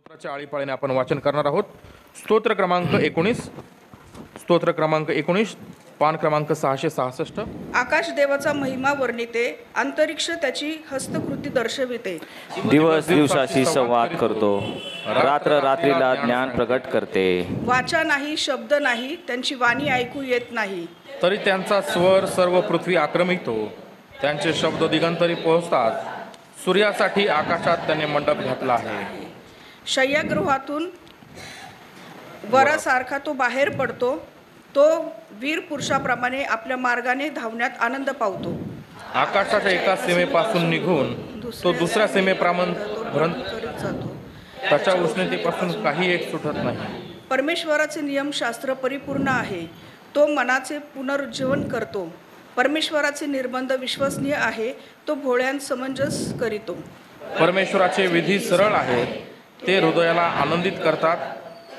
स्तोत्राच्या आळीपाळीने आपण वाचन करणार आहोत. स्तोत्र क्रमांक 19 पान क्रमांक 666. आकाश देवाचा महिमा वर्णिते, अंतरिक्ष त्याची हस्तकृती दर्शविते. दिवस दिवसाशी संवाद करतो, रात्र रात्रीला ज्ञान प्रकट करते. वाचा नाही, शब्द नाही, त्यांची वाणी ऐकू येत नाही. तरी त्यांचा स्वर सर्व पृथ्वी आक्रमितो, त्यांचे शब्द दिगंतरी पोहोचतात. सूर्यासाठी आकाशात त्याने मंडप घातला आहे. शय्यागृहातून वरासारखा तो बाहेर पडतो. तो वीर पुरुषाप्रमाणे आपल्या मार्गाने धावण्यात आनंद पावतो. आकाशाच्या एका सीमेपासून निघून तो दुसऱ्या सीमेपर्यंत जातो. त्याच्या उष्णतेपासून काही एक सुटत नाही. परमेश्वराचे नियमशास्त्र परिपूर्ण आहे, तो मनाचे पुनरुज्जीवन करतो. परमेश्वराचे निर्बंध विश्वसनीय आहे, तो भोळ्यां समंजस करीतो. परमेश्वराचे विधी सरळ आहेत, ते हृदयाला आनंदित करतात.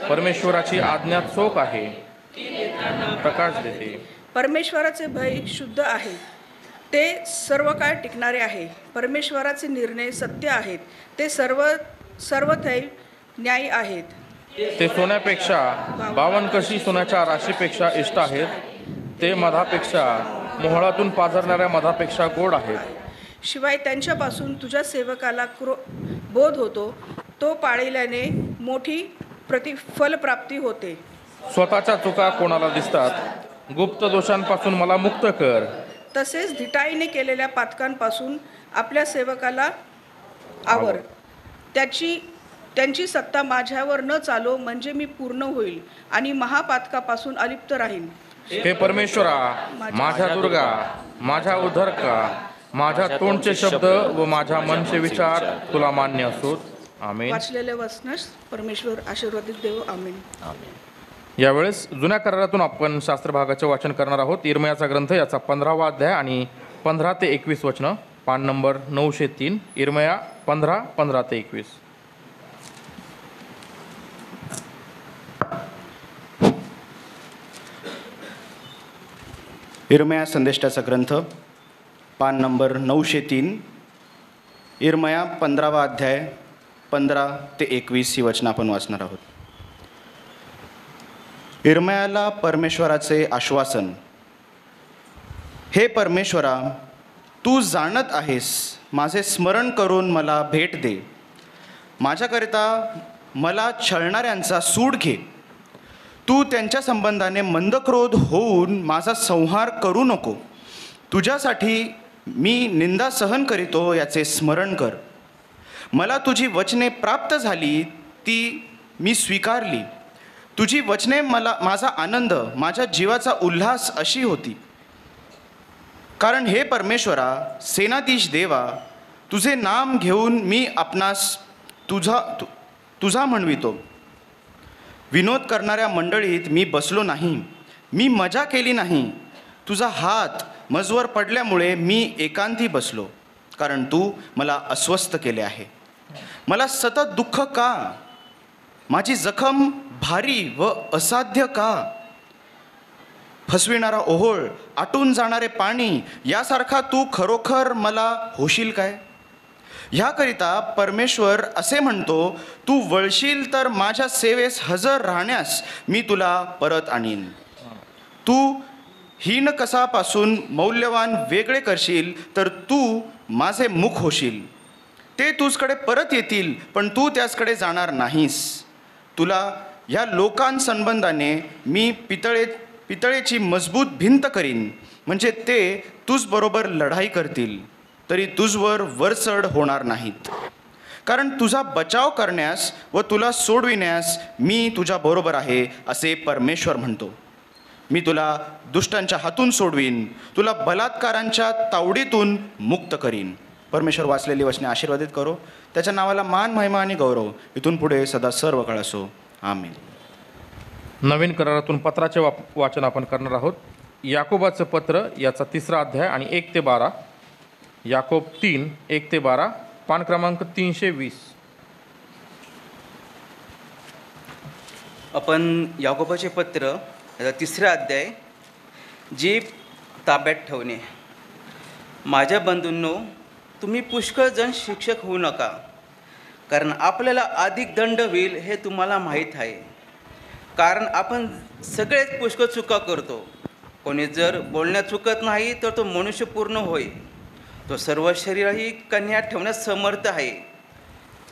परमेश्वराची आज्ञा चोख आहे, प्रकाश देते. परमेश्वराचे भय शुद्ध आहे, ते सर्व काळ टिकणारे आहे. परमेश्वराचे निर्णय सत्य आहेत, ते सर्वथैव न्यायी आहेत. ते सोन्यापेक्षा 52 कशी सोन्याच्या राशीपेक्षा इष्ट आहेत. ते मधापेक्षा, मोहळातून पाझरणाऱ्या मधापेक्षा गोड आहेत. शिवाय त्यांच्यापासून तुझ्या सेवकाला बोध होतो, तो पाळल्याने मोठी फलप्राप्ती होते. स्वतःच्या चुका कोणाला दिसतात, गुप्त दोषांपासून मला मुक्त कर. तसेच धिटाईने केलेल्या पातकांपासून आपल्या सेवकाला आवर. त्यांची सत्ता माझ्यावर न चालो, म्हणजे मी पूर्ण होईल आणि महापातकापासून अलिप्त राहीन. हे परमेश्वरा, माझ्या दुर्गा, माझ्या उद्धारका, माझ्या तोंडचे शब्द व माझ्या मनचे विचार तुला मान्य असोत. आमेन. वाचलेले वचनास परमेश्वर आशीर्वादित देव. आमेन. यावेळेस जुन्या करारातून आपण शास्त्रभागाचे वाचन करणार आहोत. इर्मयाचा ग्रंथ याचा 15वा अध्याय आणि 15 ते 21 वचनं, पान नंबर 903. इर्मया 15 ते 21. इर्मया संदेष्टाचा ग्रंथ, पान नंबर 903. इर्मया 15वा अध्याय 15 ते 21 ही वचनं आपण वाचणार आहोत. इर्मयाला परमेश्वराचे आश्वासन. हे परमेश्वरा, तू जाणत आहेस, माझे स्मरण करून मला भेट दे. माझ्याकरिता मला छळणाऱ्यांचा सूड घे. तू त्यांच्या संबंधाने मंदक्रोध होऊन माझा संहार करू नको. तुझ्यासाठी मी निंदा सहन करीतो याचे स्मरण कर. मला तुझी वचने प्राप्त झाली, ती मी स्वीकारली. तुझी वचने माझा आनंद, माझ्या जीवाचा उल्हास अशी होती. कारण हे परमेश्वरा, सेनाधीश देवा, तुझे नाम घेऊन मी आपणास तुझा म्हणवितो. विनोद करणाऱ्या मंडळीत मी बसलो नाही, मी मजा केली नाही. तुझा हात मजवर पडल्यामुळे मी एकांती बसलो, कारण तू मला अस्वस्थ केले आहे. मला सतत दुःख का? माझी जखम भारी व असाध्य का? फसविणारा ओहोळ, आटून जाणारे पाणी यासारखा तू खरोखर मला होशील काय? ह्याकरिता परमेश्वर असे म्हणतो, तू वळशील तर माझ्या सेवेस हजर राहण्यास मी तुला परत आणीन. तू हीनकसापासून मौल्यवान वेगळे करशील तर तू माझे मुख होशील. ते तुझकडे परत येतील, पण तू त्याचकडे जाणार नाहीस. तुला ह्या लोकांसंबंधाने मी पितळेची मजबूत भिंत करीन, म्हणजे ते तुझबरोबर लढाई करतील, तरी तुझवर वरचढ होणार नाहीत. कारण तुझा बचाव करण्यास व तुला सोडविण्यास मी तुझ्याबरोबर आहे, असे परमेश्वर म्हणतो. मी तुला दुष्टांच्या हातून सोडवीन, तुला बलात्कारांच्या तावडीतून मुक्त करीन. परमेश्वर वाचलेली वचने आशीर्वादित करो. त्याच्या नावाला मान, महिमा आणि गौरव इथून पुढे सदा सर्व काळ असो. आमेन. नवीन करारातून पत्राचे वाचन आपण करणार आहोत. याकोबाचं पत्र याचा 3रा अध्याय आणि 1 ते 12. याकोब 3, 1 ते 12, पान क्रमांक 320. आपण याकोबाचे पत्र याचा 3रा अध्याय, जीभ ताब्यात ठेवणे. माझ्या बंधूंनो, तुम्ही पुष्कळ जण शिक्षक होऊ नका, कारण आपल्याला अधिक दंड होईल हे तुम्हाला माहीत आहे. कारण आपण सगळेच पुष्कळ चुका करतो. कोणी जर बोलण्यात चुकत नाही तर तो मनुष्य पूर्ण होय. तो सर्व शरीरही कन्यात ठेवण्यास समर्थ आहे.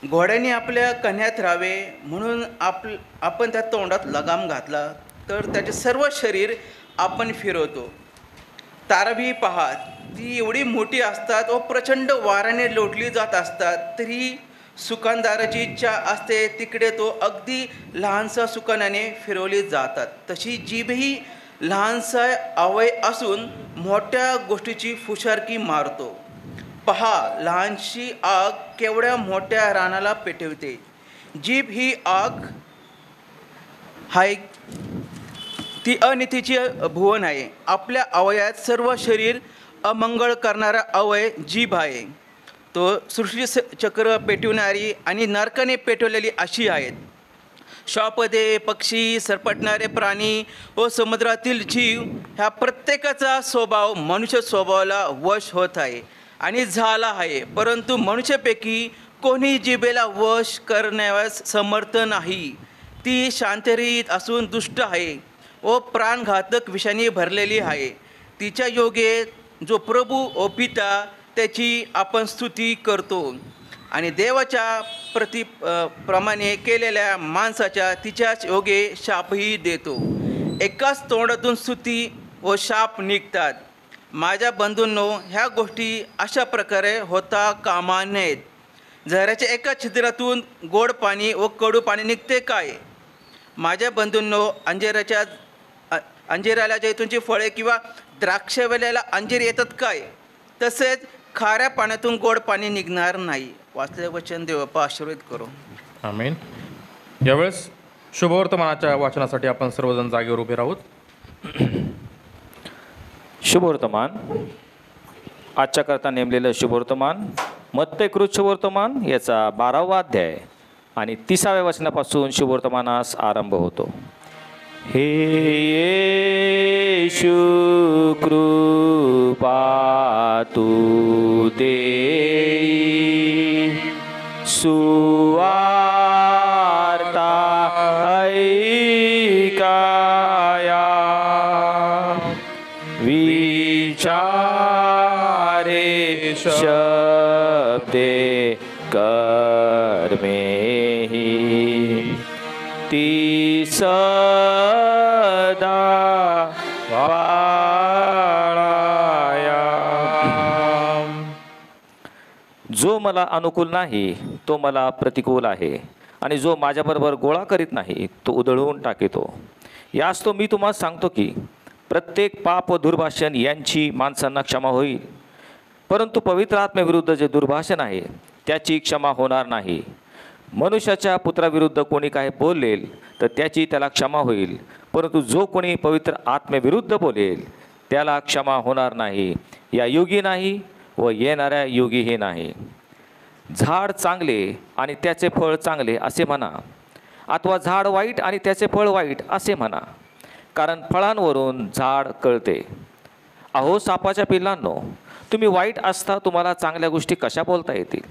घोड्याने आपल्या कन्यात राहावे म्हणून आपण त्या तोंडात लगाम घातला तर त्याचे सर्व शरीर आपण फिरवतो. तारभी पहा, ती एवढी मोठी असतात व प्रचंड वाऱ्याने लोटली जात असतात, तरी सुकानदाराची इच्छा असते तिकडे तो अगदी लहानसा सुकानाने फिरवली जातात. तशी जीभही लहानसा अवय असून मोठ्या गोष्टीची फुशारकी मारतो. पहा, लहानशी आग केवढ्या मोठ्या रानाला पेटवते. जीभ ही आग हाय, ती अनितीची भुवन आहे. आपल्या अवयात सर्व शरीर अमंगळ करणारा अवय जीभ आहे. तो सृष्टी चक्र पेटवणारी आणि नरकाने पेटवलेली अशी आहेत. श्वापदे, पक्षी, सरपटणारे प्राणी व समुद्रातील जीव ह्या प्रत्येकाचा स्वभाव मनुष्य स्वभावाला वश होत आहे आणि झाला आहे. परंतु मनुष्यापैकी कोणी जिभेला वश करण्यास समर्थ नाही. ती शांतरहित असून दुष्ट आहे व प्राणघातक विषाने भरलेली आहे. तिच्या योगे जो प्रभू व पिता त्याची आपण स्तुती करतो आणि देवाच्या प्रमाणे केलेल्या माणसाच्या तिच्याच योगे शापही देतो. एकाच तोंडातून स्तुती व शाप निघतात. माझ्या बंधूंनो, ह्या गोष्टी अशा प्रकारे होता कामा नयेत. झऱ्याच्या एका छिद्रातून गोड पाणी व कडू पाणी निघते काय? माझ्या बंधूंनो, अंजिराला जैतूनची फळे किंवा द्राक्षवेल्याला अंजीर येतात काय? तसेच खाऱ्या पाण्यातून गोड पाणी निघणार नाही. वाचले वचन देवप्पा आशीर्वाद करो. आमीन. यावेळेस शुभवर्तमानाच्या वाचनासाठी आपण सर्वजण जागेवर उभे राहूत. शुभवर्तमान. आजच्या करता नेमलेलं शुभवर्तमान मत्तेकृत शुभवर्तमान याचा 12वा अध्याय आणि 30व्या वचनापासून शुभवर्तमानास आरंभ होतो. हे येशू कृपा तू देई, सुवार्ता ऐकाया, विचारे शब्दे कर्मेहि, ती सदा पाळाया. जो मला अनुकूल नाही तो मला प्रतिकूल आहे आणि जो माझ्याबरोबर गोळा करीत नाही तो उधळून टाकितो. यास तो मी तुम्हाला सांगतो की प्रत्येक पाप व दुर्भाषण यांची माणसांना क्षमा होईल, परंतु पवित्र आत्म्याविरुद्ध जे दुर्भाषण आहे त्याची क्षमा होणार नाही. मनुष्याच्या पुत्राविरुद्ध कोणी काय बोलेल तर त्याची त्याला क्षमा होईल, परंतु जो कोणी पवित्र आत्म्याविरुद्ध बोलेल त्याला क्षमा होणार नाही, या युगी नाही व येणाऱ्या युगीही नाही. झाड चांगले आणि त्याचे फळ चांगले असे म्हणा, अथवा झाड वाईट आणि त्याचे फळ वाईट असे म्हणा, कारण फळांवरून झाड कळते. अहो सापाच्या पिल्लांनो, तुम्ही वाईट असता तुम्हाला चांगल्या गोष्टी कशा बोलता येतील?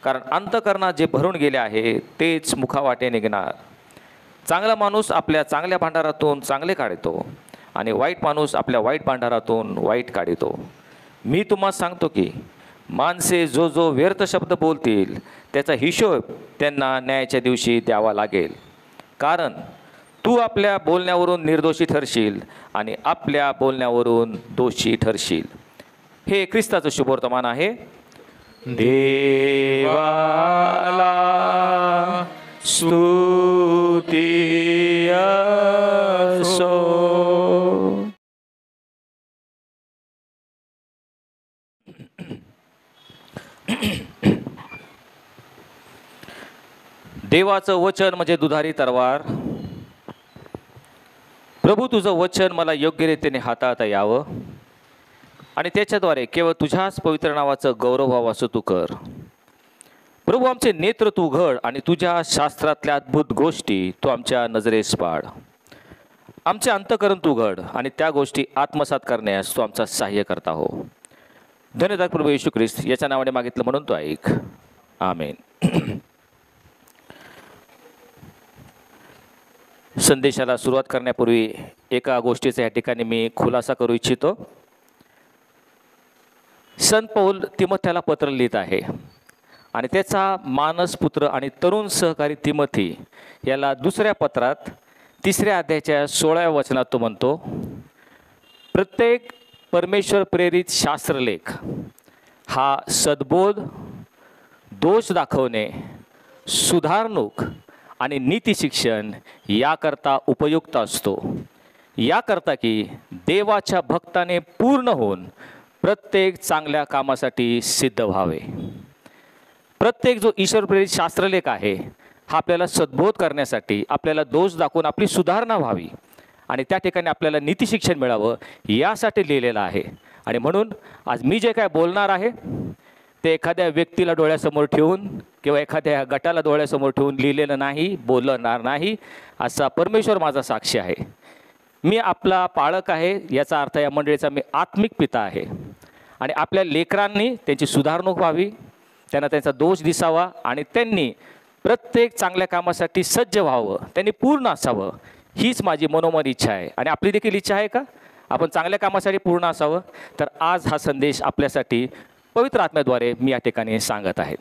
कारण अंतःकरणात जे भरून गेले आहे तेच मुखावाटे निघणार. चांगला माणूस आपल्या चांगल्या भांडारातून चांगले काढतो आणि वाईट माणूस आपल्या वाईट भांडारातून वाईट काढतो. मी तुम्हाला सांगतो की माणसे जो जो व्यर्थ शब्द बोलतील त्याचा हिशोब त्यांना न्यायाच्या दिवशी द्यावा लागेल. कारण तू आपल्या बोलण्यावरून निर्दोषी ठरशील आणि आपल्या बोलण्यावरून दोषी ठरशील. हे ख्रिस्ताचं शुभवर्तमान आहे. देवाला स्तुती असो. देवाचं वचन म्हणजे दुधारी तलवार. प्रभू तुझं वचन मला योग्य रीतीने हाताळता यावं आणि त्याच्याद्वारे केवळ तुझ्याच पवित्र नावाचं गौरव व्हावं असं तू कर. प्रभू आमचे नेत्र तू उघड आणि तुझ्या शास्त्रातल्या अद्भुत गोष्टी तू आमच्या नजरेस पाड. आमचे अंतःकरण तू उघड आणि त्या गोष्टी आत्मसात करण्यास तू आमचा सहाय्य करता हो. धन्यवाद प्रभू येशू ख्रिस्त याच्या नावाने मागितलं म्हणून तो ऐक. आमेन. संदेशाला सुरुवात करण्यापूर्वी एका गोष्टीचा या ठिकाणी मी खुलासा करू इच्छितो. संत पौल तिमोथ्याला पत्र लिहित आहे आणि त्याचा मानसपुत्र आणि तरुण सहकारी तिमोथी याला दुसऱ्या पत्रात 3ऱ्या अध्यायाच्या 16व्या वचनात तो म्हणतो, प्रत्येक परमेश्वर प्रेरित शास्त्रलेख हा सद्बोध, दोष दाखवणे, सुधारणूक आणि नीती शिक्षण याकरता उपयुक्त असतो, याकरता की देवाच्या भक्ताने पूर्ण होऊन प्रत्येक चांगल्या कामासाठी सिद्ध व्हावे. प्रत्येक जो ईश्वर प्रेरित शास्त्रलेख आहे हा आपल्याला सद्बोध करण्यासाठी, आपल्याला दोष दाखवून आपली सुधारणा व्हावी आणि त्या ठिकाणी आपल्याला नीती शिक्षण मिळावं यासाठी लिहिलेलं आहे. आणि म्हणून आज मी जे काय बोलणार आहे ते एखाद्या व्यक्तीला डोळ्यासमोर ठेवून किंवा एखाद्या गटाला डोळ्यासमोर ठेवून लिहिलेलं नाही, बोलणार नाही, असा परमेश्वर माझा साक्षी आहे. मी आपला पाळक आहे, याचा अर्थ या मंडळीचा मी आत्मिक पिता आहे. आणि आपल्या लेकरांनी त्यांची सुधारणूक व्हावी, त्यांना त्यांचा दोष दिसावा आणि त्यांनी प्रत्येक चांगल्या कामासाठी सज्ज व्हावं, त्यांनी पूर्ण असावं, हीच माझी मनोमन इच्छा आहे. आणि आपली देखील इच्छा आहे का आपण चांगल्या कामासाठी पूर्ण असावं? तर आज हा संदेश आपल्यासाठी पवित्र आत्म्याद्वारे मी या ठिकाणी सांगत आहे.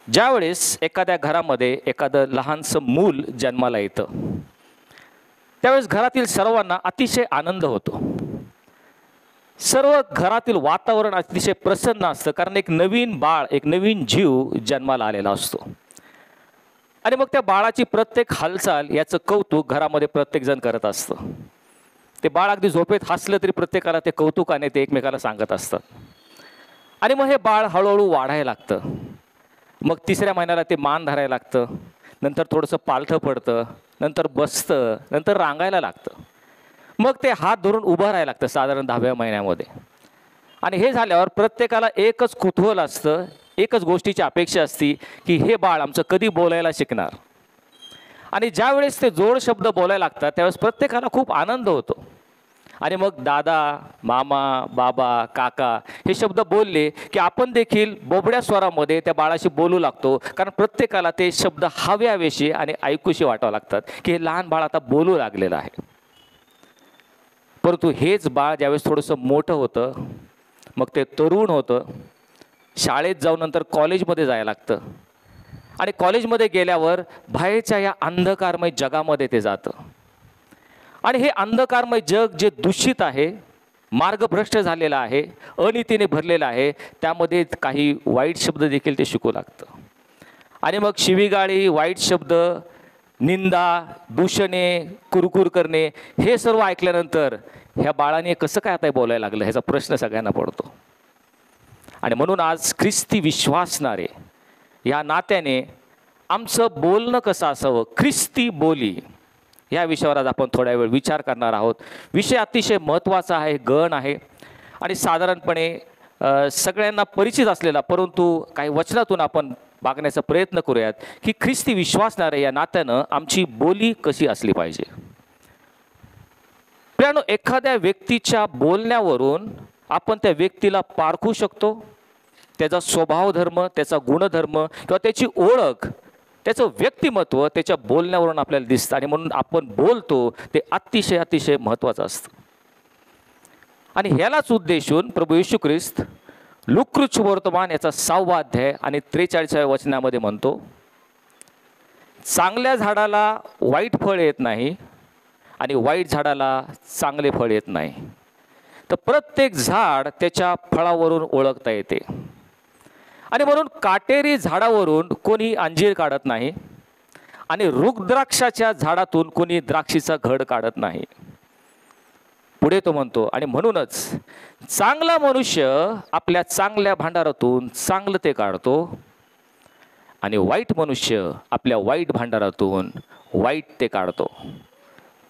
ज्यावेळेस एखाद्या घरामध्ये एखादं लहानसं मूल जन्माला येतं त्यावेळेस घरातील सर्वांना अतिशय आनंद होतो. सर्व घरातील वातावरण अतिशय प्रसन्न असतं, कारण एक नवीन बाळ, एक नवीन जीव जन्माला आलेला असतो. आणि मग त्या बाळाची प्रत्येक हालचाल याचं कौतुक घरामध्ये प्रत्येकजण करत असतं. ते बाळ अगदी झोपेत हसलं तरी प्रत्येकाला ते कौतुकाने ते एकमेकाला सांगत असतात. आणि मग हे बाळ हळूहळू वाढायला लागतं. मग 3ऱ्या महिन्याला ते मान धरायला लागतं, नंतर थोडंसं पालथं पडतं, नंतर बसतं, नंतर रांगायला लागतं. मग ते हात धरून उभं राहायला लागतं साधारण 10व्या महिन्यामध्ये. आणि हे झाल्यावर प्रत्येकाला एकच कुतूहल असतं, एकच गोष्टीची अपेक्षा असती की हे बाळ आमचं कधी बोलायला शिकणार. आणि ज्यावेळेस ते जोड शब्द बोलायला लागतात त्यावेळेस प्रत्येकाला खूप आनंद होतो. आणि मग दादा, मामा, बाबा, काका हे शब्द बोलले की आपण देखील बोबड्या स्वरामध्ये त्या बाळाशी बोलू लागतो, कारण प्रत्येकाला ते शब्द हवेशी आणि ऐकूशी वाटावं लागतात की हे लहान बाळ आता बोलू लागलेलं आहे. परंतु हेच बाळ ज्यावेळेस थोडंसं मोठं होतं, मग ते तरुण होतं, शाळेत जाऊन नंतर कॉलेजमध्ये जायला लागतं. आणि कॉलेजमध्ये गेल्यावर बाहेरच्या या अंधकारमय जगामध्ये ते जातं. आणि हे अंधकारमय जग जे दूषित आहे, मार्गभ्रष्ट झालेलं आहे, अनितीने भरलेलं आहे, त्यामध्ये काही वाईट शब्द देखील ते शिकू लागतं. आणि मग शिवीगाळी, वाईट शब्द, निंदा, दूषणे, कुरकुर करणे हे सर्व ऐकल्यानंतर ह्या बाळाने कसं काय आता बोलायला लागलं ह्याचा प्रश्न सगळ्यांना पडतो. आणि म्हणून आज ख्रिस्ती विश्वासणारे या नात्याने आमचं बोलणं कसं असावं, ख्रिस्ती बोली, या विषयावर आज आपण थोड्या वेळ विचार करणार आहोत. विषय अतिशय महत्त्वाचा आहे, गहन आहे आणि साधारणपणे सगळ्यांना परिचित असलेला, परंतु काही वचनातून आपण बघण्याचा प्रयत्न करूयात की ख्रिस्ती विश्वासणारे या नात्यानं आमची बोली कशी असली पाहिजे. प्रियानो, एखाद्या व्यक्तीच्या बोलण्यावरून आपण त्या व्यक्तीला पारखू शकतो, त्याचा स्वभाव धर्म, त्याचा गुणधर्म किंवा त्याची ओळख, त्याचं व्यक्तिमत्व त्याच्या बोलण्यावरून आपल्याला दिसतं. आणि म्हणून आपण बोलतो ते अतिशय अतिशय महत्त्वाचं असतं. आणि ह्यालाच उद्देशून प्रभू येशू ख्रिस्त लूका वर्तमान याचा 6वा अध्याय आणि 43व्या वचनामध्ये म्हणतो, चांगल्या झाडाला वाईट फळ येत नाही आणि वाईट झाडाला चांगले फळ येत नाही, तर प्रत्येक झाड त्याच्या फळावरून ओळखता येते. आणि म्हणून काटेरी झाडावरून कोणी अंजीर काढत नाही आणि रुगद्राक्षाच्या झाडातून कोणी द्राक्षीचा घड काढत नाही. पुढे तो म्हणतो, आणि म्हणूनच चांगला मनुष्य आपल्या चांगल्या भांडारातून चांगलं ते काढतो आणि वाईट मनुष्य आपल्या वाईट भांडारातून वाईट ते काढतो.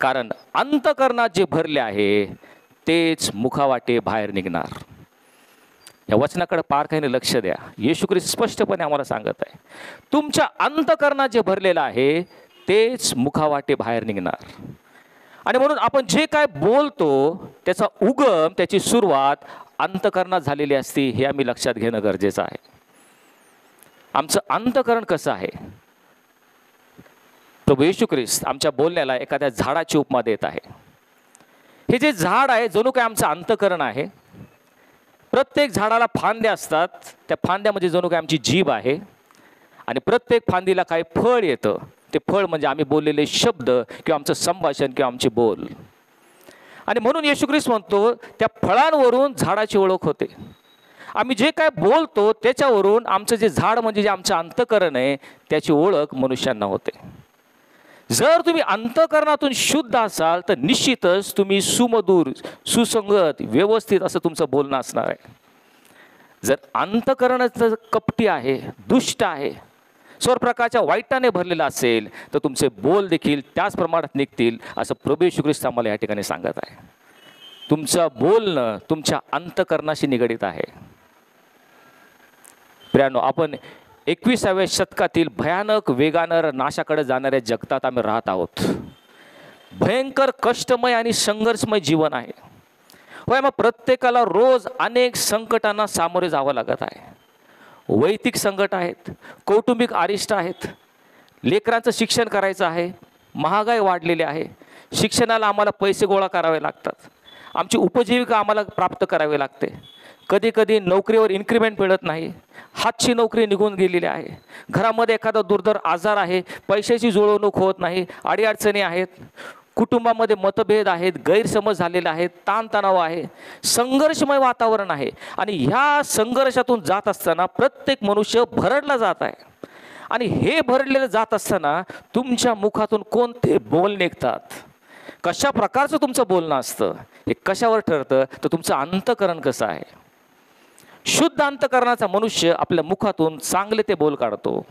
कारण अंतःकरणात जे भरले आहे तेच मुखावाटे बाहेर निघणार. या वचनाकडे पार काही लक्ष द्या. येशू ख्रिस्त स्पष्टपणे आम्हाला सांगत आहे, तुमच्या अंतःकरणात जे भरलेलं आहे तेच मुखावाटे बाहेर निघणार. आणि म्हणून आपण जे काय बोलतो त्याचा उगम, त्याची सुरुवात अंतःकरणात झालेली असते, हे आम्ही लक्षात घेणं गरजेचं आहे. आमचं अंतःकरण कसं आहे, प्रभू येशू ख्रिस्त आमच्या बोलण्याला एखाद्या झाडाची उपमा देत आहे. हे जे झाड आहे जणू काय आमचं अंतःकरण आहे. प्रत्येक झाडाला फांद्या असतात, त्या फांद्यामध्ये जणू काय आमची जीभ आहे आणि प्रत्येक फांदीला काही फळ येतं. ते फळ म्हणजे आम्ही बोललेले शब्द किंवा आमचं संभाषण किंवा आमचे बोल. आणि म्हणून येशू ख्रिस्त म्हणतो त्या फळांवरून झाडाची ओळख होते. आम्ही जे काय बोलतो त्याच्यावरून आमचं जे झाड म्हणजे जे आमचं अंतःकरण आहे त्याची ओळख मनुष्यांना होते. जर तुम्ही अंतःकरणातून शुद्ध असाल तर निश्चितच तुम्ही सुमधुर, सुसंगत, व्यवस्थित असं तुमचं बोलणं असणार आहे. जर अंतःकरणाचं कपटी आहे, दुष्ट आहे, सर्व प्रकारच्या वाईटाने भरलेलं असेल तर तुमचे बोल देखील त्याच प्रमाणात निघतील असं प्रभू येशू ख्रिस्त आम्हाला या ठिकाणी सांगत आहे. तुमचं बोलणं तुमच्या अंतःकरणाशी निगडीत आहे. प्रियानो, आपण 21व्या शतकातील भयानक वेगानं नाशाकडे जाणाऱ्या जगतात आम्ही राहत आहोत. भयंकर कष्टमय आणि संघर्षमय जीवन आहे. होय, मग प्रत्येकाला रोज अनेक संकटांना सामोरे जावं लागत आहे. वैयक्तिक संकट आहेत, कौटुंबिक अरिष्ट आहेत, लेकरांचं शिक्षण करायचं आहे, महागाई वाढलेली आहे, शिक्षणाला आम्हाला पैसे गोळा करावे लागतात, आमची उपजीविका आम्हाला प्राप्त करावी लागते. कधी कधी नोकरीवर इन्क्रिमेंट मिळत नाही, हातची नोकरी निघून गेलेली आहे, घरामध्ये एखादा दुर्धर आजार आहे, पैशाची जुळवणूक होत नाही, अडीअडचणी आहेत, कुटुंबामध्ये मतभेद आहेत, गैरसमज झालेले आहेत, ताणतणाव आहे, संघर्षमय वातावरण आहे. आणि ह्या संघर्षातून जात असताना प्रत्येक मनुष्य भरडला जात आहे. आणि हे भरडलेलं जात असताना तुमच्या मुखातून कोणते बोल निघतात, कशा प्रकारचं तुमचं बोलणं असतं हे कशावर ठरतं तर तुमचं अंतःकरण कसं आहे. शुद्ध अंतःकरणाचा मनुष्य आपल्या मुखातून चांगले ते बोल काढतो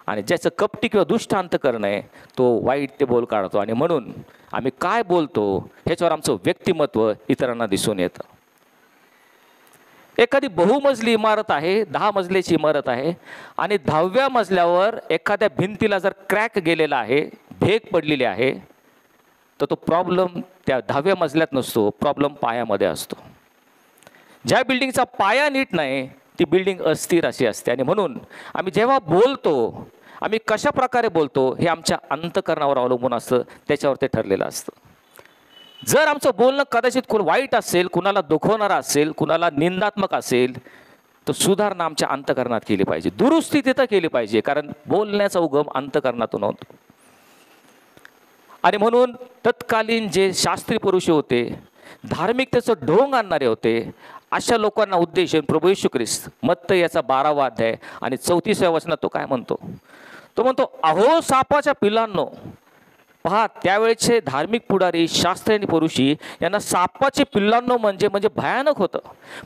आणि ज्याचं कपटी किंवा दुष्ट अंतःकरण आहे तो वाईट ते बोल काढतो. आणि म्हणून आम्ही काय बोलतो ह्याच्यावर आमचं व्यक्तिमत्व इतरांना दिसून येतं. एखादी बहुमजली इमारत आहे, 10 मजल्याची इमारत आहे आणि 10व्या मजल्यावर एखाद्या भिंतीला जर क्रॅक गेलेला आहे, भेग पडलेली आहे, तर तो प्रॉब्लेम त्या 10व्या मजल्यात नसतो, प्रॉब्लेम पायामध्ये असतो. ज्या बिल्डिंगचा पाया नीट नाही ती बिल्डिंग अस्थिर अशी असते. आणि म्हणून आम्ही जेव्हा बोलतो आम्ही कशा प्रकारे बोलतो हे आमच्या अंतःकरणावर अवलंबून असतं, त्याच्यावर ते ठरलेलं असतं. जर आमचं बोलणं कदाचित कोण वाईट असेल, कुणाला दुखवणारं असेल, कुणाला निंदात्मक असेल तर सुधारणा आमच्या अंतःकरणात केली पाहिजे, दुरुस्ती तिथं केली पाहिजे, कारण बोलण्याचा उगम अंतःकरणातून होतो. आणि म्हणून तत्कालीन जे शास्त्री पुरुष होते, धार्मिकतेचं ढोंग आणणारे होते, अशा लोकांना उद्देशून प्रभू येशू ख्रिस्त मत्ती याचा 12वा अध्याय आणि 34व्या वचनात तो काय म्हणतो, तो म्हणतो, अहो सापाच्या पिलांनो. पहा, त्यावेळेचे धार्मिक पुढारी, शास्त्री आणि पुरुषी यांना सापाचे पिल्लांनो म्हणजे भयानक होतं.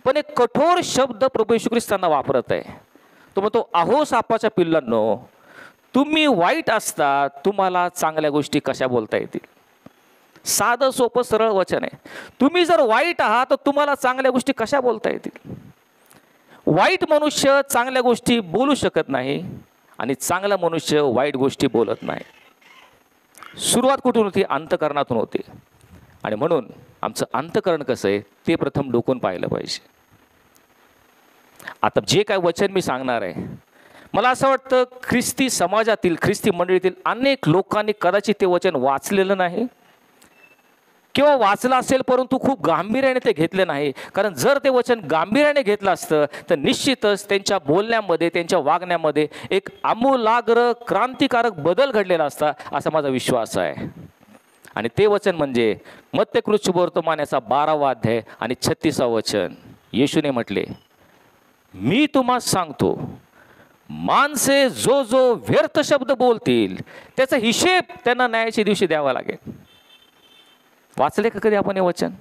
पण एक कठोर शब्द प्रभू येशू ख्रिस्तांना वापरत आहे. तो म्हणतो, अहो सापाच्या पिल्लांनो, तुम्ही वाईट असता तुम्हाला चांगल्या गोष्टी कशा बोलता येतील. साधं सोपं सरळ वचन आहे. तुम्ही जर वाईट आहात तर तुम्हाला चांगल्या गोष्टी कशा बोलता येतील. वाईट मनुष्य चांगल्या गोष्टी बोलू शकत नाही आणि चांगला मनुष्य वाईट गोष्टी बोलत नाही. सुरुवात कुठून होती? अंतःकरणातून होते. आणि म्हणून आमचं अंतःकरण कसं आहे ते प्रथम डोकून पाहिलं पाहिजे. आता जे काय वचन मी सांगणार आहे, मला असं वाटतं ख्रिस्ती समाजातील, ख्रिस्ती मंडळीतील अनेक लोकांनी कदाचित ते वचन वाचलेलं नाही किंवा वाचलं असेल परंतु खूप गांभीर्याने ते घेतले नाही. कारण जर ते वचन गांभीर्याने घेतलं असतं तर निश्चितच त्यांच्या बोलण्यामध्ये, त्यांच्या वागण्यामध्ये एक आमूलाग्र क्रांतिकारक बदल घडलेला असता असा माझा विश्वास आहे. आणि ते वचन म्हणजे मत्ती शुभवर्तमान याचा 12वा अध्याय आणि 36वा वचन. येशूने म्हटले, मी तुम्हाला सांगतो, माणसे जो जो व्यर्थ शब्द बोलतील त्याचा हिशेब त्यांना न्यायाच्या दिवशी द्यावा लागेल. वाचले का कधी आपण हे वचन?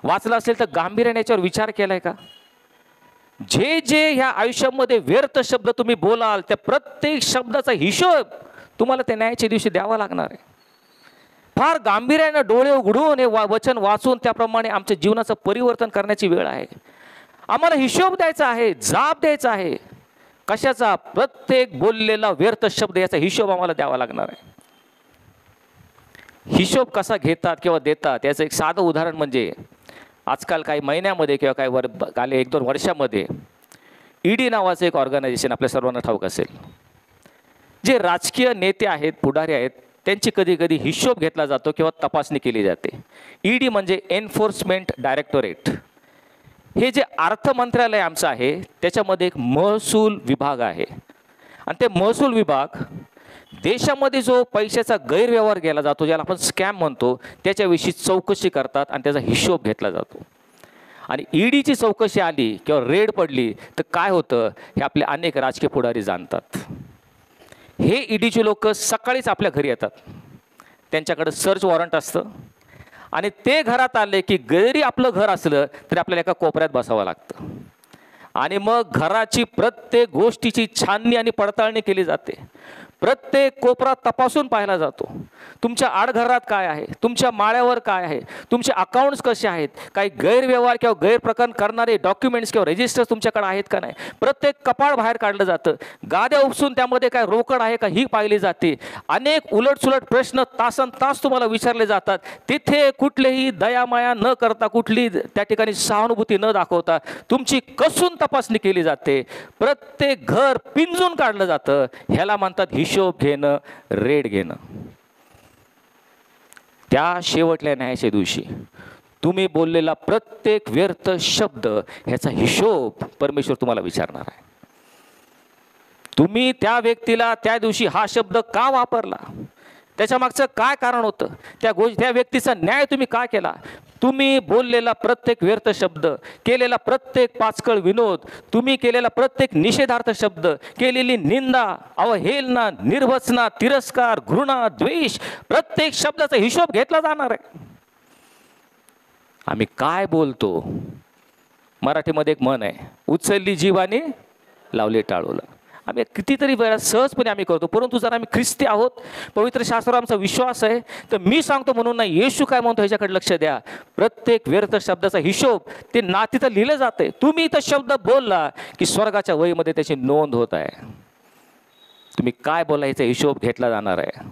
वाचलं असेल तर गांभीर्याने याच्यावर विचार केलाय का? जे जे ह्या आयुष्यामध्ये व्यर्थ शब्द तुम्ही बोलाल त्या प्रत्येक शब्दाचा हिशोब तुम्हाला त्या न्यायाच्या दिवशी द्यावा लागणार आहे. फार गांभीर्याने डोळे उघडून हे वचन वाचून त्याप्रमाणे आमच्या जीवनाचं परिवर्तन करण्याची वेळ आहे. आम्हाला हिशोब द्यायचा आहे, जाब द्यायचा आहे. कशाचा? प्रत्येक बोललेला व्यर्थ शब्द याचा हिशोब आम्हाला द्यावा लागणार आहे. हिशोब कसा घेतात किंवा देतात याचं एक साधं उदाहरण म्हणजे आजकाल काही महिन्यामध्ये किंवा काही 1-2 वर्षामध्ये ईडी नावाचं एक ऑर्गनायझेशन आपल्या सर्वांना ठाऊक असेल. जे राजकीय नेते आहेत, पुढारी आहेत, त्यांची कधी कधी हिशोब घेतला जातो किंवा तपासणी केली जाते. ईडी म्हणजे एन्फोर्समेंट डायरेक्टोरेट. हे जे अर्थ मंत्रालय आमचं आहे त्याच्यामध्ये एक महसूल विभाग आहे आणि ते महसूल विभाग देशामध्ये जो पैशाचा गैरव्यवहार केला जातो, ज्याला आपण स्कॅम म्हणतो, त्याच्याविषयी चौकशी करतात आणि त्याचा हिशोब घेतला जातो. आणि ईडीची चौकशी आली किंवा रेड पडली तर काय होतं हे आपले अनेक राजकीय पुढारी जाणतात. हे ईडीचे लोक सकाळीच आपल्या घरी येतात, त्यांच्याकडे सर्च वॉरंट असतं आणि ते घरात आले की जरी आपलं घर असलं तरी आपल्याला एका कोपऱ्यात बसावं लागतं आणि मग घराची प्रत्येक गोष्टीची छाननी आणि पडताळणी केली जाते. प्रत्येक कोपरा तपासून पाहिला जातो. तुमच्या आडघरात काय आहे, तुमच्या माळ्यावर काय आहे, तुमचे अकाउंट्स कसे आहेत, काही गैरव्यवहार किंवा गैरप्रकार करणारे डॉक्युमेंट्स किंवा रजिस्टर्स तुमच्याकडे आहेत का नाही, प्रत्येक कपाळ बाहेर काढलं जातं. गाद्या उपसून त्यामध्ये काय रोकड आहे का ही पाहिली जाते. अनेक उलटसुलट प्रश्न तासन तास तुम्हाला विचारले जातात. तिथे कुठलेही दयामाया न करता, कुठली त्या ठिकाणी सहानुभूती न दाखवता तुमची कसून तपासणी केली जाते. प्रत्येक घर पिंजून काढलं जातं. ह्याला म्हणतात हिशोब घेणं, रेड घेणं. त्या शेवटल्या न्यायाच्या दिवशी तुम्ही बोललेला प्रत्येक व्यर्थ शब्द ह्याचा हिशोब परमेश्वर तुम्हाला विचारणार आहे. तुम्ही त्या व्यक्तीला त्या दिवशी हा शब्द का वापरला, त्याच्या मागचं काय कारण होतं, त्या व्यक्तीचा न्याय तुम्ही का केला. तुम्ही बोललेला प्रत्येक व्यर्थ शब्द, केलेला प्रत्येक पाचकळ विनोद, तुम्ही केलेला प्रत्येक निषेधार्थ शब्द, केलेली निंदा, अवहेलना, निर्वचना, तिरस्कार, घृणा, द्वेष, प्रत्येक शब्दाचा हिशोब घेतला जाणार आहे. आम्ही काय बोलतो, मराठीमध्ये एक म्हण आहे, उचलली जीवाने लावले टाळूला. आम्ही कितीतरी वेळा सहजपणे आम्ही करतो, परंतु जर आम्ही ख्रिस्ती आहोत, पवित्र शास्त्रावर आमचा विश्वास आहे, तर मी सांगतो म्हणून नाही, येशू काय म्हणतो ह्याच्याकडे लक्ष द्या. प्रत्येक व्यर्थ शब्दाचा हिशोब ते तिथं लिहिलं जाते. तुम्ही इथं शब्द बोलला की स्वर्गाच्या वहीमध्ये त्याची नोंद होत आहे. तुम्ही काय बोलला ह्याचा हिशोब घेतला जाणार आहे.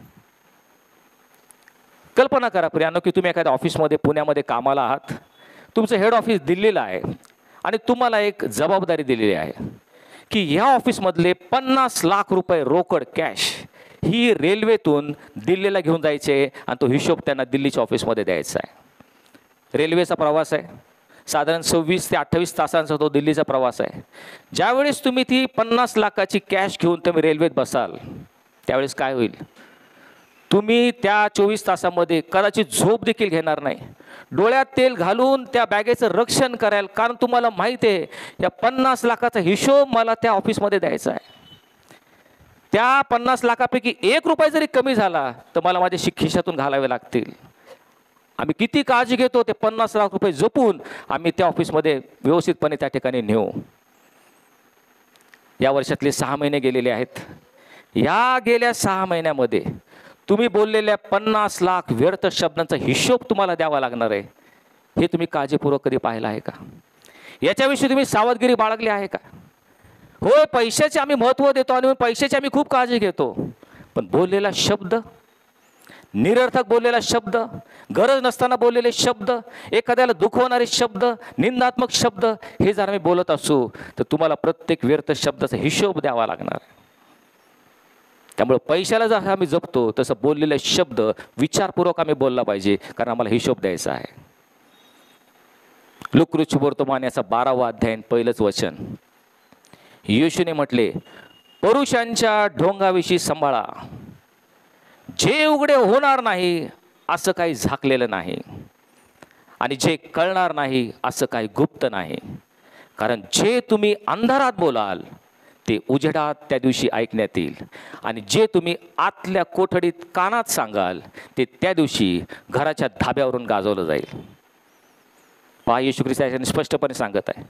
कल्पना करा प्रियानो की तुम्ही एखाद्या ऑफिसमध्ये पुण्यामध्ये कामाला आहात, तुमचं हेड ऑफिस दिल्लीला आहे आणि तुम्हाला एक जबाबदारी दिलेली आहे की ह्या ऑफिसमधले 50 लाख रुपये रोकड कॅश ही रेल्वेतून दिल्लीला घेऊन जायचे आणि तो हिशोब त्यांना दिल्लीच्या ऑफिसमध्ये द्यायचा आहे. रेल्वेचा प्रवास आहे, साधारण 26 ते 28 तासांचा तो दिल्लीचा प्रवास आहे. ज्यावेळेस तुम्ही ती 50 लाखाची कॅश घेऊन तुम्ही रेल्वेत बसाल त्यावेळेस काय होईल, तुम्ही त्या 24 तासामध्ये कदाचित झोप देखील घेणार नाही. डोळ्यात तेल घालून त्या बॅगेचं रक्षण कराल, कारण तुम्हाला माहिती आहे या 50 लाखाचा हिशोब मला त्या ऑफिसमध्ये द्यायचा आहे. त्या 50 लाखापैकी 1 रुपया जरी कमी झाला तर मला माझ्या खिशातून घालावे लागतील. आम्ही किती काळजी घेतो ते 50 लाख रुपये जपून आम्ही त्या ऑफिसमध्ये व्यवस्थितपणे त्या ठिकाणी नेऊ. या वर्षातले 6 महिने गेलेले आहेत. या गेल्या 6 महिन्यामध्ये तुम्ही बोललेल्या 50 लाख व्यर्थ शब्दांचा हिशोब तुम्हाला द्यावा लागणार आहे. हे तुम्ही काळजीपूर्वक कधी पाहिलं आहे का? याच्याविषयी तुम्ही सावधगिरी बाळगली आहे का? होय, पैशाचे आम्ही महत्त्व देतो आणि पैशाची आम्ही खूप काळजी घेतो, पण बोललेला शब्द, निरर्थक बोललेला शब्द, गरज नसताना बोललेले शब्द, एखाद्याला दुखवणारे शब्द, निंदात्मक शब्द, हे जर आम्ही बोलत असू तर तुम्हाला प्रत्येक व्यर्थ शब्दाचा हिशोब द्यावा लागणार आहे. त्यामुळे पैशाला जर आम्ही जपतो तसं बोललेले शब्द विचारपूर्वक आम्ही बोलला पाहिजे, कारण आम्हाला हिशोब द्यायचा आहे. लुकरुच वर्तमान याचा 12वा अध्याय 1 वचन, येशूने म्हटले, पुरुषांच्या ढोंगाविषयी सांभाळा, जे उघडे होणार नाही असं काही झाकलेलं नाही आणि जे कळणार नाही असं काही गुप्त नाही. कारण जे तुम्ही अंधारात बोलाल ते उजेडात त्या दिवशी ऐकण्यात येईल आणि जे तुम्ही आतल्या कोठडीत कानात सांगाल ते त्या दिवशी घराच्या धाब्यावरून गाजवलं जाईल. पहा, येशू ख्रिस्त याच्याने स्पष्टपणे सांगत आहे,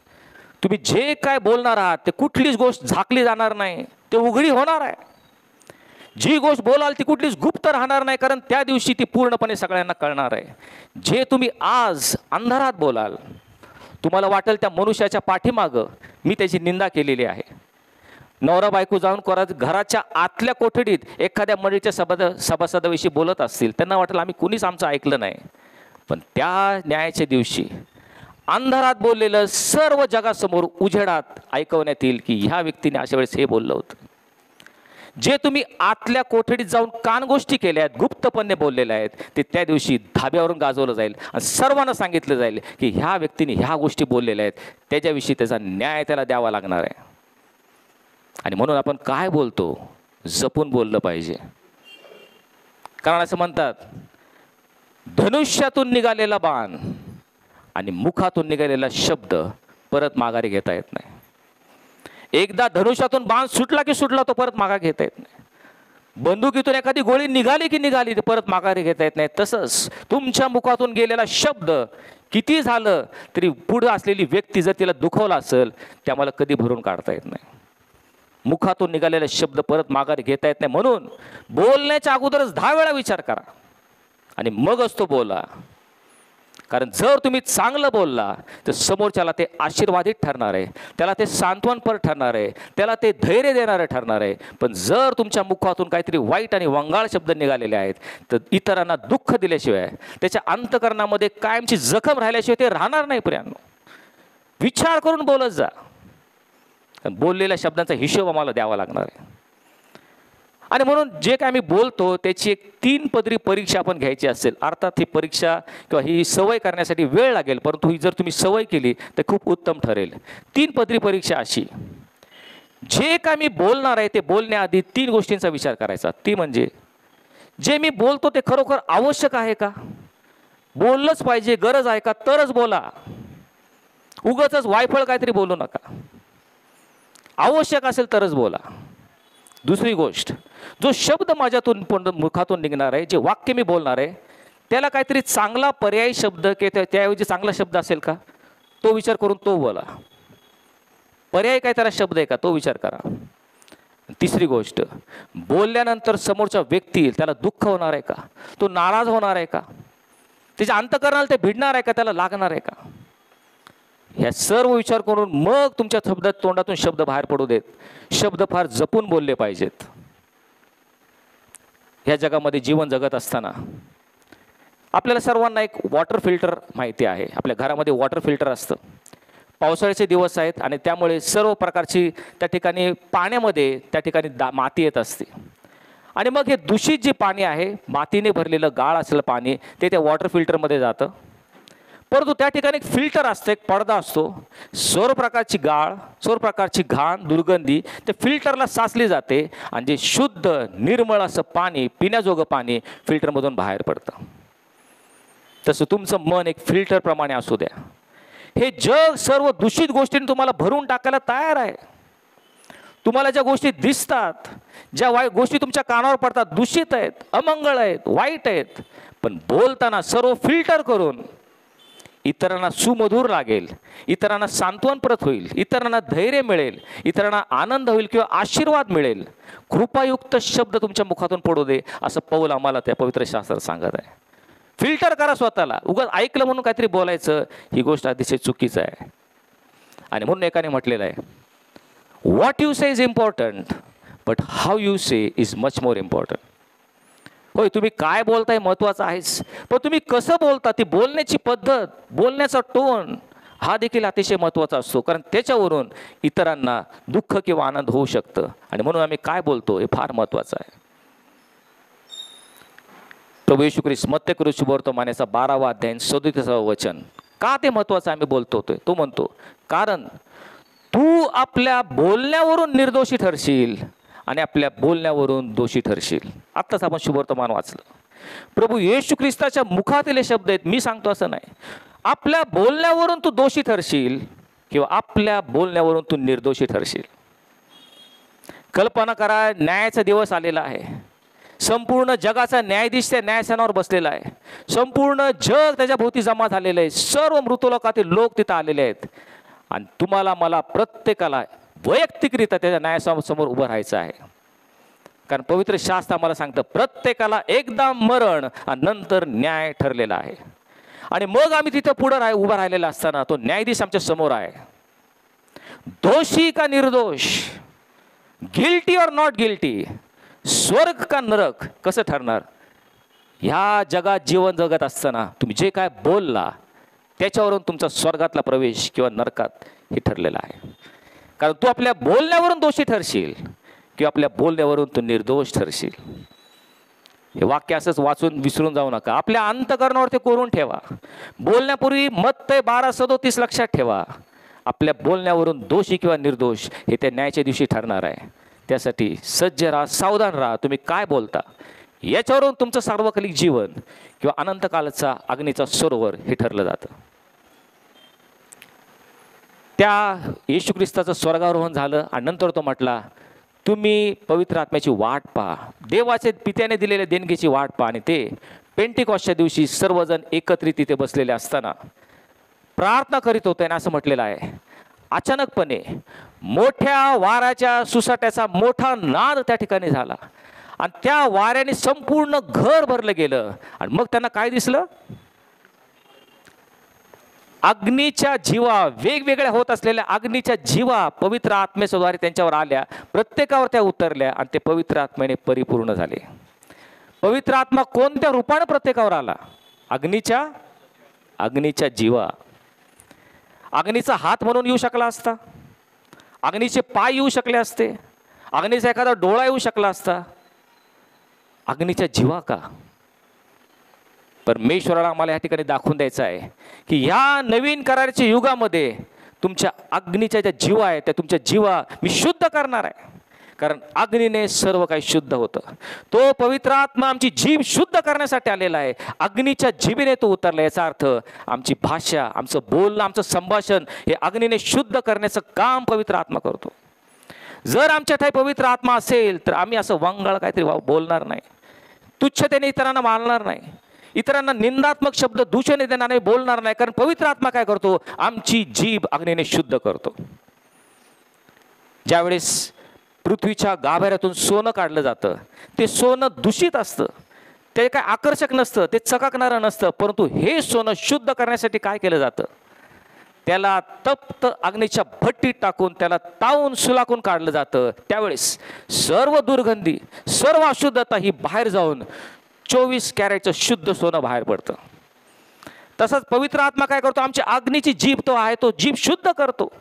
तुम्ही जे काय बोलणार आहात ते कुठलीच गोष्ट झाकली जाणार नाही, ते उघडी होणार आहे. जी गोष्ट बोलाल ती कुठलीच गुप्त राहणार नाही, कारण त्या दिवशी ती पूर्णपणे सगळ्यांना कळणार आहे. जे तुम्ही आज अंधारात बोलाल, तुम्हाला वाटेल त्या मनुष्याच्या पाठीमागं मी त्याची निंदा केलेली आहे. नवरा बायको जाऊन घराच्या आतल्या कोठडीत एखाद्या मंडळीच्या सभासदाविषयी बोलत असतील, त्यांना वाटेल आम्ही कुणीच आमचं ऐकलं नाही. पण त्या न्यायाच्या दिवशी अंधारात बोललेलं सर्व जगासमोर उजेडात ऐकवण्यात येईल की ह्या व्यक्तीने अशा वेळेस हे बोललं होतं. जे तुम्ही आतल्या कोठडीत जाऊन कानगोष्टी केल्या आहेत, गुप्तपणे बोललेल्या आहेत, ते त्या दिवशी धाब्यावरून गाजवलं जाईल आणि सर्वांना सांगितलं जाईल की ह्या व्यक्तीने ह्या गोष्टी बोललेल्या आहेत, त्याच्याविषयी त्याचा न्याय त्याला द्यावा लागणार आहे. आणि म्हणून आपण काय बोलतो जपून बोललं पाहिजे. कारण असं म्हणतात, धनुष्यातून निघालेला बाण आणि मुखातून निघालेला शब्द परत माघारी घेता येत नाही. एकदा धनुष्यातून बाण सुटला की सुटला, तो परत माघार घेता येत नाही. बंदुकीतून एखादी गोळी निघाली की निघाली, ते परत माघारी घेता येत नाही. तसंच तुमच्या मुखातून गेलेला शब्द किती झालं तरी पुढे असलेली व्यक्ती जर तिला दुखवला असेल, ते आम्हाला कधी भरून काढता येत नाही. मुखातून निघालेले शब्द परत माघारी घेता येत नाही. म्हणून बोलण्याच्या अगोदरच 10 वेळा विचार करा आणि मगच तो बोला. कारण जर तुम्ही चांगलं बोलला तर समोरच्याला ते आशीर्वादित ठरणार आहे, त्याला ते सांत्वनपर ठरणार आहे, त्याला ते धैर्य देणारं ठरणार आहे. पण जर तुमच्या मुखातून काहीतरी वाईट आणि वंगाळ शब्द निघालेले आहेत, तर इतरांना दुःख दिल्याशिवाय, त्याच्या अंतकरणामध्ये कायमची जखम राहिल्याशिवाय ते राहणार नाही. प्रियांनो, विचार करून बोलत जा. बोललेल्या शब्दांचा हिशोब आम्हाला द्यावा लागणार आहे. आणि म्हणून जे काय आम्ही बोलतो त्याची एक 3 पदरी परीक्षा आपण घ्यायची असेल, अर्थात ही परीक्षा किंवा ही सवय करण्यासाठी वेळ लागेल, परंतु ही जर तुम्ही सवय केली तर खूप उत्तम ठरेल. 3 पदरी परीक्षा अशी, जे काय मी बोलणार आहे ते बोलण्याआधी 3 गोष्टींचा विचार करायचा. ती म्हणजे, जे मी बोलतो ते खरोखर आवश्यक आहे का, बोललंच पाहिजे, गरज आहे का, तरच बोला. उगाचच वायफळ काहीतरी बोलू नका. आवश्यक असेल तरच बोला. दुसरी गोष्ट, जो शब्द माझ्यातून मुखातून निघणार आहे, जे वाक्य मी बोलणार आहे, त्याला काहीतरी चांगला पर्यायी शब्द किंवा त्याऐवजी चांगला शब्द असेल का, तो विचार करून तो बोला. पर्याय काय त्याला शब्द आहे का, तो विचार करा. तिसरी गोष्ट, बोलल्यानंतर समोरच्या व्यक्ती त्याला दुःख होणार आहे का, तो नाराज होणार आहे का, त्याच्या अंतकरणाला ते भिडणार आहे का, त्याला लागणार आहे का, ह्या सर्व विचार करून मग तुमच्या तोंडातून शब्द बाहेर पडू देत. शब्द फार जपून बोलले पाहिजेत. ह्या जगामध्ये जीवन जगत असताना आपल्याला सर्वांना एक वॉटर फिल्टर माहिती आहे. आपल्या घरामध्ये वॉटर फिल्टर असतं. पावसाळ्याचे दिवस आहेत आणि त्यामुळे सर्व प्रकारची त्या ठिकाणी पाण्यामध्ये त्या ठिकाणी माती येत असते. आणि मग हे दूषित जे पाणी आहे, मातीने भरलेलं गाळ असलेलं पाणी, ते त्या वॉटर फिल्टरमध्ये जातं. परंतु त्या ठिकाणी एक फिल्टर असतं, एक पडदा असतो. सर्व प्रकारची गाळ, सर्व प्रकारची घाण, दुर्गंधी ते फिल्टरला साचली जाते आणि जे शुद्ध निर्मळ असं पाणी, पिण्याजोगं पाणी फिल्टरमधून बाहेर पडतं. तसं तुमचं मन एक फिल्टरप्रमाणे असू द्या. हे जग सर्व दूषित गोष्टींनी तुम्हाला भरून टाकायला तयार आहे. तुम्हाला ज्या गोष्टी दिसतात, ज्या गोष्टी तुमच्या कानावर पडतात, दूषित आहेत, अमंगळ आहेत, वाईट आहेत, पण बोलताना सर्व फिल्टर करून इतरांना सुमधुर लागेल, इतरांना सांत्वनप्रत होईल, इतरांना धैर्य मिळेल, इतरांना आनंद होईल किंवा आशीर्वाद मिळेल, कृपायुक्त शब्द तुमच्या मुखातून पडू दे, असं पौल आम्हाला त्या पवित्र शास्त्रात सांगत आहे. फिल्टर करा स्वतःला. उगाच ऐकलं म्हणून काहीतरी बोलायचं, ही गोष्ट अतिशय चुकीचं आहे. आणि म्हणून एकाने म्हटलेलं आहे, what you say is important but how you say is much more important. होय, तुम्ही काय बोलताय महत्त्वाचं आहेच, पण तुम्ही कसं बोलता, ती बोलण्याची पद्धत, बोलण्याचा टोन हा देखील अतिशय महत्त्वाचा असतो. कारण त्याच्यावरून इतरांना दुःख किंवा आनंद होऊ शकतं. आणि म्हणून आम्ही काय बोलतो हे फार महत्त्वाचं आहे. प्रभू येशू ख्रिस्त मत्ते शुभवर्तमानाचा 12वा अध्याय 37वा वचन, का ते महत्त्वाचं आम्ही बोलतो तो म्हणतो, कारण तू आपल्या बोलण्यावरून निर्दोषी ठरशील आणि आपल्या बोलण्यावरून दोषी ठरशील. आत्ताच आपण शुभवर्तमान वाचलं. प्रभू येशू ख्रिस्ताच्या मुखातील शब्द आहेत. मी सांगतो असं नाही. आपल्या बोलण्यावरून तू दोषी ठरशील किंवा आपल्या बोलण्यावरून तू निर्दोषी ठरशील. कल्पना करा, न्यायाचा दिवस आलेला आहे. संपूर्ण जगाचा न्यायाधीश त्या न्यायस्थानावर बसलेला आहे. संपूर्ण जग त्याच्या भोवती जमा झालेलं आहे. सर्व मृतलोकातील लोक तिथं आलेले आहेत. आणि तुम्हाला, मला, प्रत्येकाला वैयक्तिकरित्या त्याच्या न्यायासमोर उभं राहायचं आहे. कारण पवित्र शास्त्र आम्हाला सांगतं, प्रत्येकाला एकदा मरण आणि नंतर न्याय ठरलेला आहे. आणि मग आम्ही तिथं पुढं उभं राहिलेला असताना तो न्यायाधीश आमच्या समोर आहे. दोषी का निर्दोष, गिल्टी और नॉट गिल्टी, स्वर्ग का नरक कसं ठरणार. ह्या जगात जीवन जगत असताना तुम्ही जे काय बोलला त्याच्यावरून तुमचा स्वर्गातला प्रवेश किंवा नरकात हे ठरलेला आहे. कारण तू आपल्या बोलण्यावरून दोषी ठरशील किंवा आपल्या बोलण्यावरून तू निर्दोष ठरशील. हे वाक्य असंच वाचून विसरून जाऊ नका. आपल्या अंतःकरणावर ते कोरून ठेवा. बोलण्यापूर्वी मत्तय 12:37 लक्षात ठेवा. आपल्या बोलण्यावरून दोषी किंवा निर्दोष हे त्या न्यायाच्या दिवशी ठरणार आहे. त्यासाठी सज्ज राहा, सावधान राहा. तुम्ही काय बोलता याच्यावरून तुमचं सार्वकालिक जीवन किंवा अनंतकाळचा अग्नीचा सरोवर हे ठरलं जातं. त्या येशू ख्रिस्ताचं स्वर्गारोहण झालं आणि नंतर तो म्हटला, तुम्ही पवित्र आत्म्याची वाट पहा, देवाचे पित्याने दिलेल्या देणगीची वाट पहा. आणि ते पेंटिकॉस्टच्या दिवशी सर्वजण एकत्रित तिथे बसलेले असताना प्रार्थना करीत होते. आणि असं म्हटलेलं आहे, अचानकपणे मोठ्या वाऱ्याच्या सुसाट्याचा मोठा नाद त्या ठिकाणी झाला आणि त्या वाऱ्याने संपूर्ण घर भरलं गेलं. आणि मग त्यांना काय दिसलं? अग्नीच्या जीवा, वेगवेगळ्या होत असलेल्या अग्नीच्या जीवा पवित्र आत्म्याद्वारे त्यांच्यावर आल्या, प्रत्येकावर त्या उतरल्या आणि ते पवित्र आत्म्याने परिपूर्ण झाले. पवित्र आत्मा कोणत्या रूपाने प्रत्येकावर आला? अग्नीच्या जीवा. अग्नीचा हात म्हणून येऊ शकला असता, अग्नीचे पाय येऊ शकले असते, अग्नीचा एखादा डोळा येऊ शकला असता. अग्नीच्या जीवा का? परमेश्वराला आम्हाला या ठिकाणी दाखवून द्यायचं आहे की ह्या नवीन कराराच्या युगामध्ये तुमच्या अग्नीच्या ज्या जीवा आहेत त्या तुमच्या जीवा मी शुद्ध करणार आहे. कारण अग्नीने सर्व काही शुद्ध होतं. तो पवित्र आत्मा आमची जीभ शुद्ध करण्यासाठी आलेला आहे. अग्नीच्या जीभेने तो उतरला. याचा अर्थ आमची भाषा, आमचं बोलणं, आमचं संभाषण हे अग्नीने शुद्ध करण्याचं काम पवित्र आत्मा करतो. जर आमच्या ठाई पवित्र आत्मा असेल तर आम्ही असं वांगळ काहीतरी बोलणार नाही, तुच्छतेने इतरांना मानणार नाही, इतरांना निंदात्मक शब्द दूषण देणार नाही, बोलणार नाही. कारण पवित्र आत्मा काय करतो? आमची जीभ अग्नीने शुद्ध करतो. ज्यावेळेस पृथ्वीच्या गाभाऱ्यातून सोनं काढलं जातं, ते सोनं दूषित असतं, ते काय आकर्षक नसतं, ते चकाकणारं नसतं. परंतु हे सोनं शुद्ध करण्यासाठी काय केलं जातं? त्याला तप्त अग्नीच्या भट्टीत टाकून त्याला तावून सुलाखून काढलं जातं. त्यावेळेस सर्व दुर्गंधी, सर्व अशुद्धता ही बाहेर जाऊन 24 कॅरेटचं शुद्ध सोनं बाहेर पडतं. तसंच पवित्र आत्मा काय करतो? आमची अग्नीची जीभ तो आहे, तो जीभ शुद्ध करतो.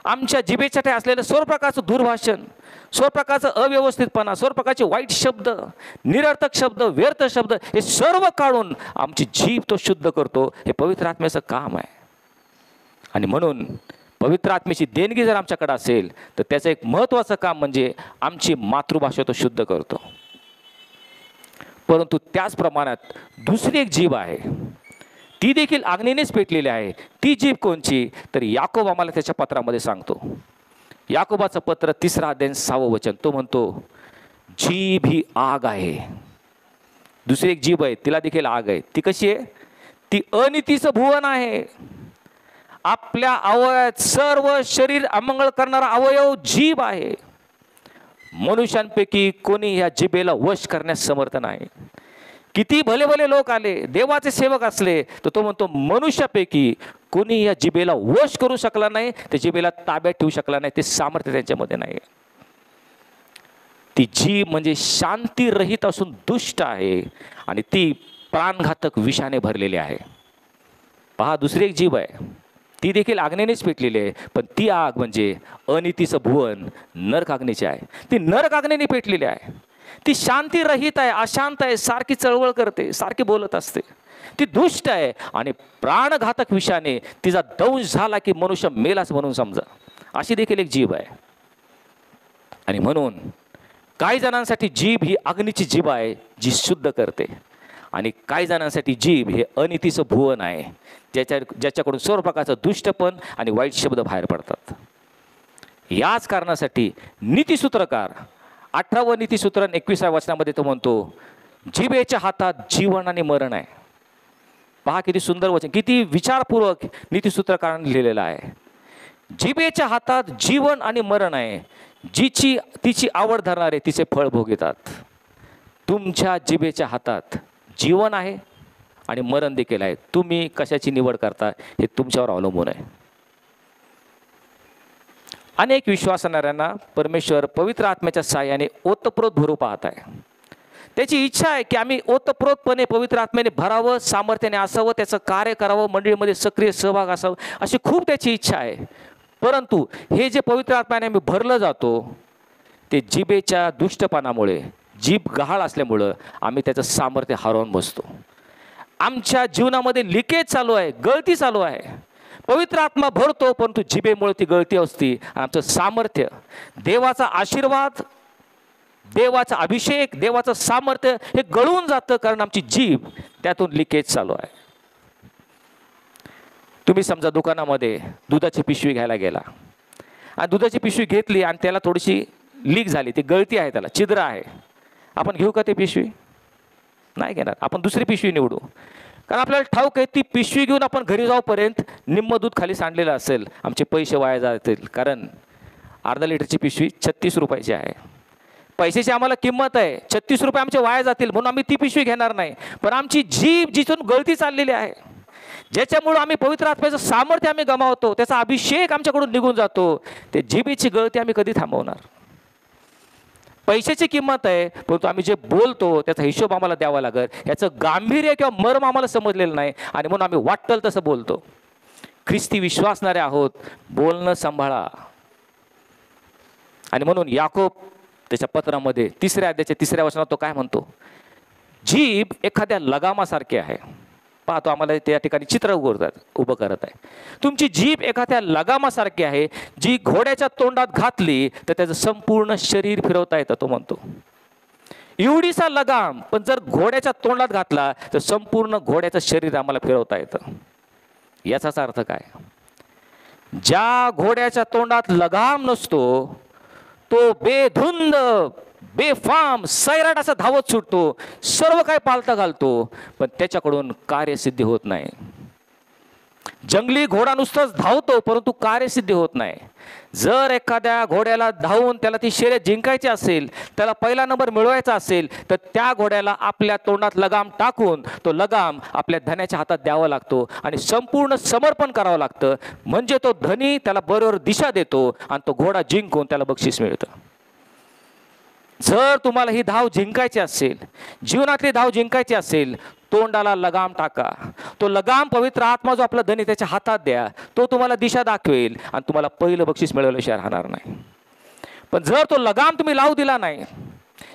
आमच्या जिभेसाठी असलेलं सर्व प्रकारचं दुर्भाषण, सर्व प्रकारचं अव्यवस्थितपणा, सर्व प्रकारचे वाईट शब्द, निरर्थक शब्द, व्यर्थ शब्द हे सर्व काढून आमची जीभ तो शुद्ध करतो. हे पवित्र आत्म्याचं काम आहे. आणि म्हणून पवित्र आत्म्याची देणगी जर आमच्याकडे असेल तर त्याचं एक महत्त्वाचं काम म्हणजे आमची मातृभाषा तो शुद्ध करतो. परंतु त्याच प्रमाणात दुसरी एक जीभ आहे, ती देखील अग्नीनेच पेटलेली आहे. ती जीभ कोणची? तर याकोब आम्हाला त्याच्या पत्रामध्ये सांगतो. याकोबाचं पत्र 3 अध्याय 6 वचन, तो म्हणतो जीभ ही आग आहे. दुसरी एक जीभ आहे, तिला देखील आग आहे. ती कशी आहे? ती अनितीचं भुवन आहे. आपल्या अवयवात सर्व शरीर अमंगळ करणारा अवयव जीभ आहे. मनुष्यांपैकी कोणी या जिभेला वश करण्यास समर्थ नाही. किती भले भले लोक आले, देवाचे सेवक असले, तर तो म्हणतो मनुष्यापैकी कोणी या जिभेला वश करू शकला नाही, त्या जिभेला ताब्यात ठेवू शकला नाही. ते सामर्थ्य त्यांच्यामध्ये नाही. ती जीभ म्हणजे शांतीरहित असून दुष्ट आहे आणि ती प्राणघातक विषाने भरलेली आहे. पहा, दुसरी एक जीभ आहे, ती देखील अग्नीनेच पेटलेली आहे. पण ती आग म्हणजे अनितीचं भुवन नरक अग्नीचे आहे. ती नरक अग्नीने पेटलेली आहे. ती शांतीरहित आहे, अशांत आहे, सारखी चळवळ करते, सारखी बोलत असते. ती दुष्ट आहे आणि प्राणघातक विषाने तिचा दंश झाला की मनुष्य मेलाच म्हणून समजा. अशी देखील एक जीभ आहे. आणि म्हणून काही जणांसाठी जीभ ही अग्नीची जीभ आहे जी शुद्ध करते, आणि काही जणांसाठी जीभ हे अनितीचं भुवन आहे ज्याच्याकडून सर्व प्रकारचं दुष्टपण आणि वाईट शब्द बाहेर पडतात. याच कारणासाठी नीतिसूत्रकार 18वं नीतिसूत्र 21व्या वचनामध्ये तो म्हणतो जिभेच्या हातात जीवन आणि मरण आहे. पहा किती सुंदर वचन, किती विचारपूर्वक नीतिसूत्रकारांनी लिहिलेलं आहे. जिभेच्या हातात जीवन आणि मरण आहे, तिची आवड धरणारे तिचे फळ भोगतात. तुमच्या जिभेच्या हातात जीवन आहे आणि मरण देखील आहे. तुम्ही कशाची निवड करता हे तुमच्यावर अवलंबून आहे. अनेक विश्वासणाऱ्यांना परमेश्वर पवित्र आत्म्याच्या साहाय्याने ओतप्रोत भरू पाहत आहे. त्याची इच्छा आहे की आम्ही ओतप्रोतपणे पवित्र आत्म्याने भरावं, सामर्थ्याने असावं, त्याचं कार्य करावं, मंडळीमध्ये सक्रिय सहभाग असावं, अशी खूप त्याची इच्छा आहे. परंतु हे जे पवित्र आत्म्याने आम्ही भरलं जातो ते जिभेच्या दुष्टपणामुळे, जीभ गहाळ असल्यामुळं आम्ही त्याचं सामर्थ्य हरवून बसतो. आमच्या जीवनामध्ये लिकेज चालू आहे, गळती चालू आहे. पवित्र आत्मा भरतो, परंतु जिभेमुळे ती गळती असते. आमचं सामर्थ्य, देवाचा आशीर्वाद, देवाचा अभिषेक, देवाचं सामर्थ्य हे गळून जातं, कारण आमची जीभ त्यातून लिकेज चालू आहे. तुम्ही समजा दुकानामध्ये दुधाची पिशवी घ्यायला गेला आणि दुधाची पिशवी घेतली आणि त्याला थोडीशी लीक झाली, ती गळती आहे, त्याला छिद्र आहे. आपण घेऊ का ती पिशवी? नाही घेणार. आपण दुसरी पिशवी निवडू, कारण आपल्याला ठाऊक आहे ती पिशवी घेऊन आपण घरी जाऊपर्यंत निम्म दूध खाली सांडलेलं असेल, आमचे पैसे वाया जातील. कारण अर्धा लिटरची पिशवी 36 रुपयाची आहे. पैशाची आम्हाला किंमत आहे, 36 रुपये आमचे वाया जातील म्हणून आम्ही ती पिशवी घेणार नाही. पण आमची जीभ जिथून गळती चाललेली आहे, ज्याच्यामुळं आम्ही पवित्र आत्म्याचं सामर्थ्य आम्ही गमावतो, त्याचा अभिषेक आमच्याकडून निघून जातो, ते जिभेची गळती आम्ही कधी थांबवणार? पैशाची किंमत आहे, परंतु आम्ही जे बोलतो त्याचा हिशोब आम्हाला द्यावा लागेल. याचं गांभीर्य किंवा मर्म आम्हाला समजलेलं नाही आणि म्हणून आम्ही वाटेल तसं बोलतो. ख्रिस्ती विश्वासणारे आहोत, बोलणं सांभाळा. आणि म्हणून याकोब त्याच्या पत्रामध्ये 3 अध्यायाच्या 3 वचनात तो काय म्हणतो? जीभ एखाद्या लगामासारखी आहे. पाहतो आम्हाला त्या ठिकाणी चित्र उभं करत आहे. तुमची जीभ एखाद्या लगामासारखी आहे, जी घोड्याच्या तोंडात घातली तर त्याचं संपूर्ण शरीर फिरवता येतं. तो म्हणतो एवढीसा लगाम, पण जर घोड्याच्या तोंडात घातला तर संपूर्ण घोड्याचं शरीर आम्हाला फिरवता येतं. याचाच अर्थ काय? ज्या घोड्याच्या तोंडात लगाम नसतो तो बेधुंद, बेफाम, सैराट असा धावत सुटतो, सर्व काही पालथा घालतो, पण त्याच्याकडून कार्यसिद्धी होत नाही. जंगली घोडा नुसताच धावतो, परंतु कार्यसिद्धी होत नाही. जर एखाद्या घोड्याला धावून त्याला ती शर्यत जिंकायची असेल, त्याला पहिला नंबर मिळवायचा असेल, तर त्या घोड्याला आपल्या तोंडात लगाम टाकून तो लगाम आपल्या धन्याच्या हातात द्यावा लागतो आणि संपूर्ण समर्पण करावं लागतं. म्हणजे तो धनी त्याला बरोबर दिशा देतो आणि तो घोडा जिंकून त्याला बक्षीस मिळतं. जर तुम्हाला ही धाव जिंकायची असेल, जीवनातली धाव जिंकायची असेल, तोंडाला लगाम टाका. तो लगाम पवित्र आत्मा जो आपला धनी त्याच्या हातात द्या, तो तुम्हाला दिशा दाखवेल आणि तुम्हाला पहिलं बक्षीस मिळवल्याशिवाय राहणार नाही. पण जर तो लगाम तुम्ही लावू दिला नाही,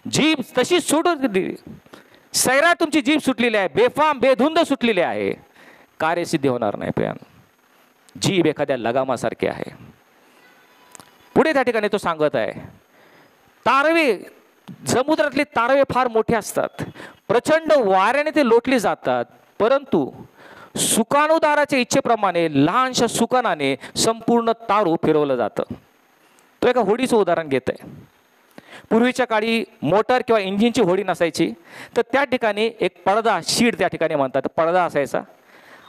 जीभ तशीच सोडून दिली, सैराट तुमची जीभ सुटलेली आहे, बेफाम बेधुंद सुटलेली आहे, कार्यसिद्धी होणार नाही. प्रियान, जीभ एखाद्या लगामासारखी आहे. पुढे त्या ठिकाणी तो सांगत आहे, तारवे, समुद्रातले तारवे फार मोठे असतात, प्रचंड वाऱ्याने ते लोटले जातात, परंतु सुकाणूदाराच्या इच्छेप्रमाणे लहानशा सुकानाने संपूर्ण तारू फिरवलं जातं. तो एका होडीचं उदाहरण घेत आहे. पूर्वीच्या काळी मोटर किंवा इंजिनची होडी नसायची, तर त्या ठिकाणी एक पडदा, शीड त्या ठिकाणी म्हणतात, पडदा असायचा.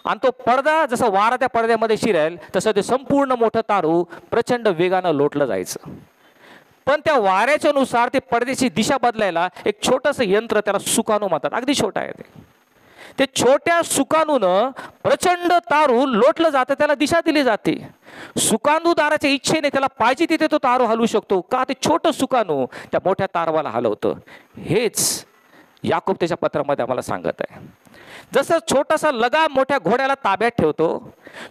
आणि तो पडदा जसा वारा त्या पडद्यामध्ये शिरेल तसं ते संपूर्ण मोठं तारू प्रचंड वेगानं लोटलं जायचं. पण त्या वाऱ्याच्या नुसार ते पडद्याची दिशा बदलायला एक छोटंसं यंत्र, त्याला सुकाणू म्हणतात, अगदी छोटं आहे ते छोट्या सुकाणूनं प्रचंड तारू लोटलं जातं, त्याला दिशा दिली जाते. सुकाणूदाराच्या इच्छेने त्याला पाहिजे तिथे तो तारू हलवू शकतो का? ते छोटं सुकाणू त्या मोठ्या तारवाला हलवतं. हेच याकोब त्याच्या पत्रामध्ये आम्हाला सांगत आहे. जसं छोटासा लगाम मोठ्या घोड्याला ताब्यात ठेवतो,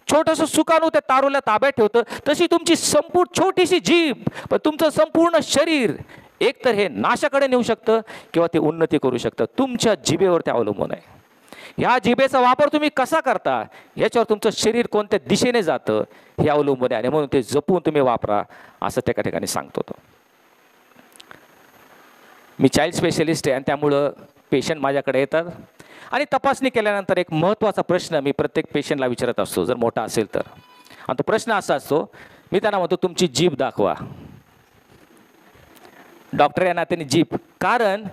छोटंसं सुकाणू त्या तारूला ताब्यात ठेवतं, तशी तुमची संपूर्ण छोटीशी जीभ, पण तुमचं संपूर्ण शरीर एकतर हे नाशाकडे नेऊ शकतं किंवा ते उन्नती करू शकतं. तुमच्या जिभेवर ते अवलंबून आहे. ह्या जिभेचा वापर तुम्ही कसा करता याच्यावर तुमचं शरीर कोणत्या दिशेने जातं हे अवलंबून आहे. आणि म्हणून ते जपून तुम्ही वापरा, असं त्या ठिकाणी सांगतो. तो मी चाइल्ड स्पेशलिस्ट आहे आणि त्यामुळं पेशंट माझ्याकडे येतात आणि तपासणी केल्यानंतर एक महत्त्वाचा प्रश्न मी प्रत्येक पेशंटला विचारत असतो, जर मोठा असेल तर. आणि तो प्रश्न असा असतो, मी त्यांना म्हणतो तुमची जीभ दाखवा. डॉक्टर या नात्याने जीभ, कारण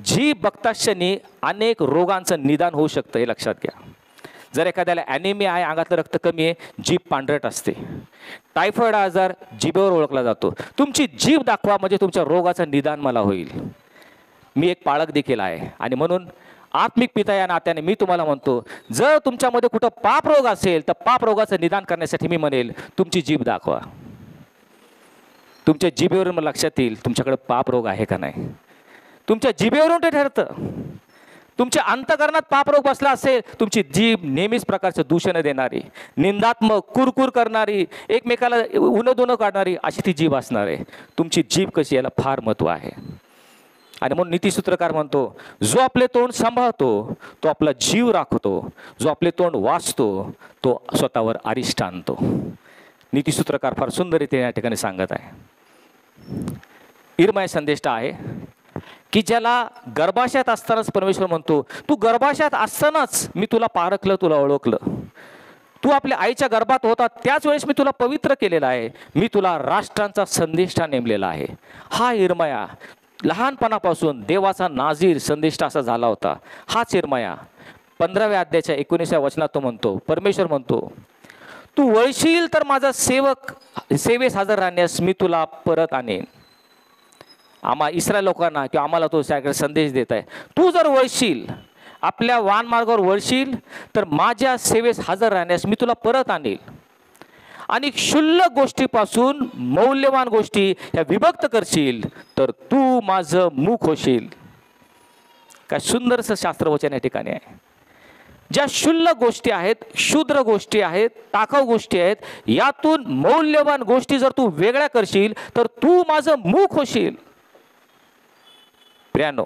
जीभ बघताक्षणी अनेक रोगांचं निदान होऊ शकतं, हे लक्षात घ्या. जर एखाद्याला ॲनिमिया आहे, अंगातलं रक्त कमी आहे, जीभ पांढरट असते, टायफॉइड आजार जीभेवर ओळखला जातो. तुमची जीभ दाखवा म्हणजे तुमच्या रोगाचं निदान मला होईल. मी एक पाळक देखील आहे आणि म्हणून आत्मिक पिता या नात्याने मी तुम्हाला म्हणतो, जर तुमच्यामध्ये कुठं पाप रोग असेल तर पाप रोगाचं निदान करण्यासाठी मी म्हणेल तुमची जीभ दाखवा. तुमच्या जिभेवरून मला लक्षात येईल तुमच्याकडे पाप रोग आहे का नाही. तुमच्या जिभेवरून ते ठरतं. तुमच्या अंतःकरणात पापरोग बसला असेल, तुमची जीभ नेहमीच प्रकारचं दूषण देणारी, निंदात्मक, कुरकुर करणारी, एकमेकाला उणं काढणारी अशी ती जीभ असणार आहे. तुमची जीभ कशी, याला फार महत्त्व आहे. आणि म्हणून नीतिसूत्रकार म्हणतो, जो आपले तोंड सांभाळतो तो आपला जीव राखतो, जो आपले तोंड वाचतो तो स्वतःवर अरिष्ट आणतो. नीतिसूत्रकार फार सुंदररीत्या या ठिकाणी सांगत आहे. इर्माया संदेष्टा आहे की ज्याला गर्भाशयात असतानाच परमेश्वर म्हणतो, तू गर्भाशयात असतानाच मी तुला पारखलं, तुला ओळखलं. तू आपल्या आईच्या गर्भात होता त्याच वेळेस मी तुला पवित्र केलेला आहे, मी तुला राष्ट्रांचा संदेष्टा नेमलेला आहे. हा इर्माया लहानपणापासून देवाचा नाझीर संदेष्टा असा झाला होता. हाच इर्माया 15व्या अध्यायाच्या 19व्या वचनात तो म्हणतो, परमेश्वर म्हणतो, तू वळशील तर माझा सेवक सेवेस हजर राहण्यास मी तुला परत आणेन. इस्रायल लोकांना किंवा आम्हाला तो संदेश देत आहे, तू जर वळशील, आपल्या वानमार्गावर वळशील तर माझ्या सेवेस हजर राहण्यास मी तुला परत आणेल. आणि क्षुल्लक गोष्टीपासून मौल्यवान गोष्टी ह्या विभक्त करशील तर तू माझं मुख होशील. काय सुंदरसं शास्त्रवचन या ठिकाणी आहे. ज्या क्षुल्लक गोष्टी आहेत, क्षुद्र गोष्टी आहेत, टाकाऊ गोष्टी आहेत, यातून मौल्यवान गोष्टी जर तू वेगळ्या करशील तर तू माझं मुख होशील. प्रियानो,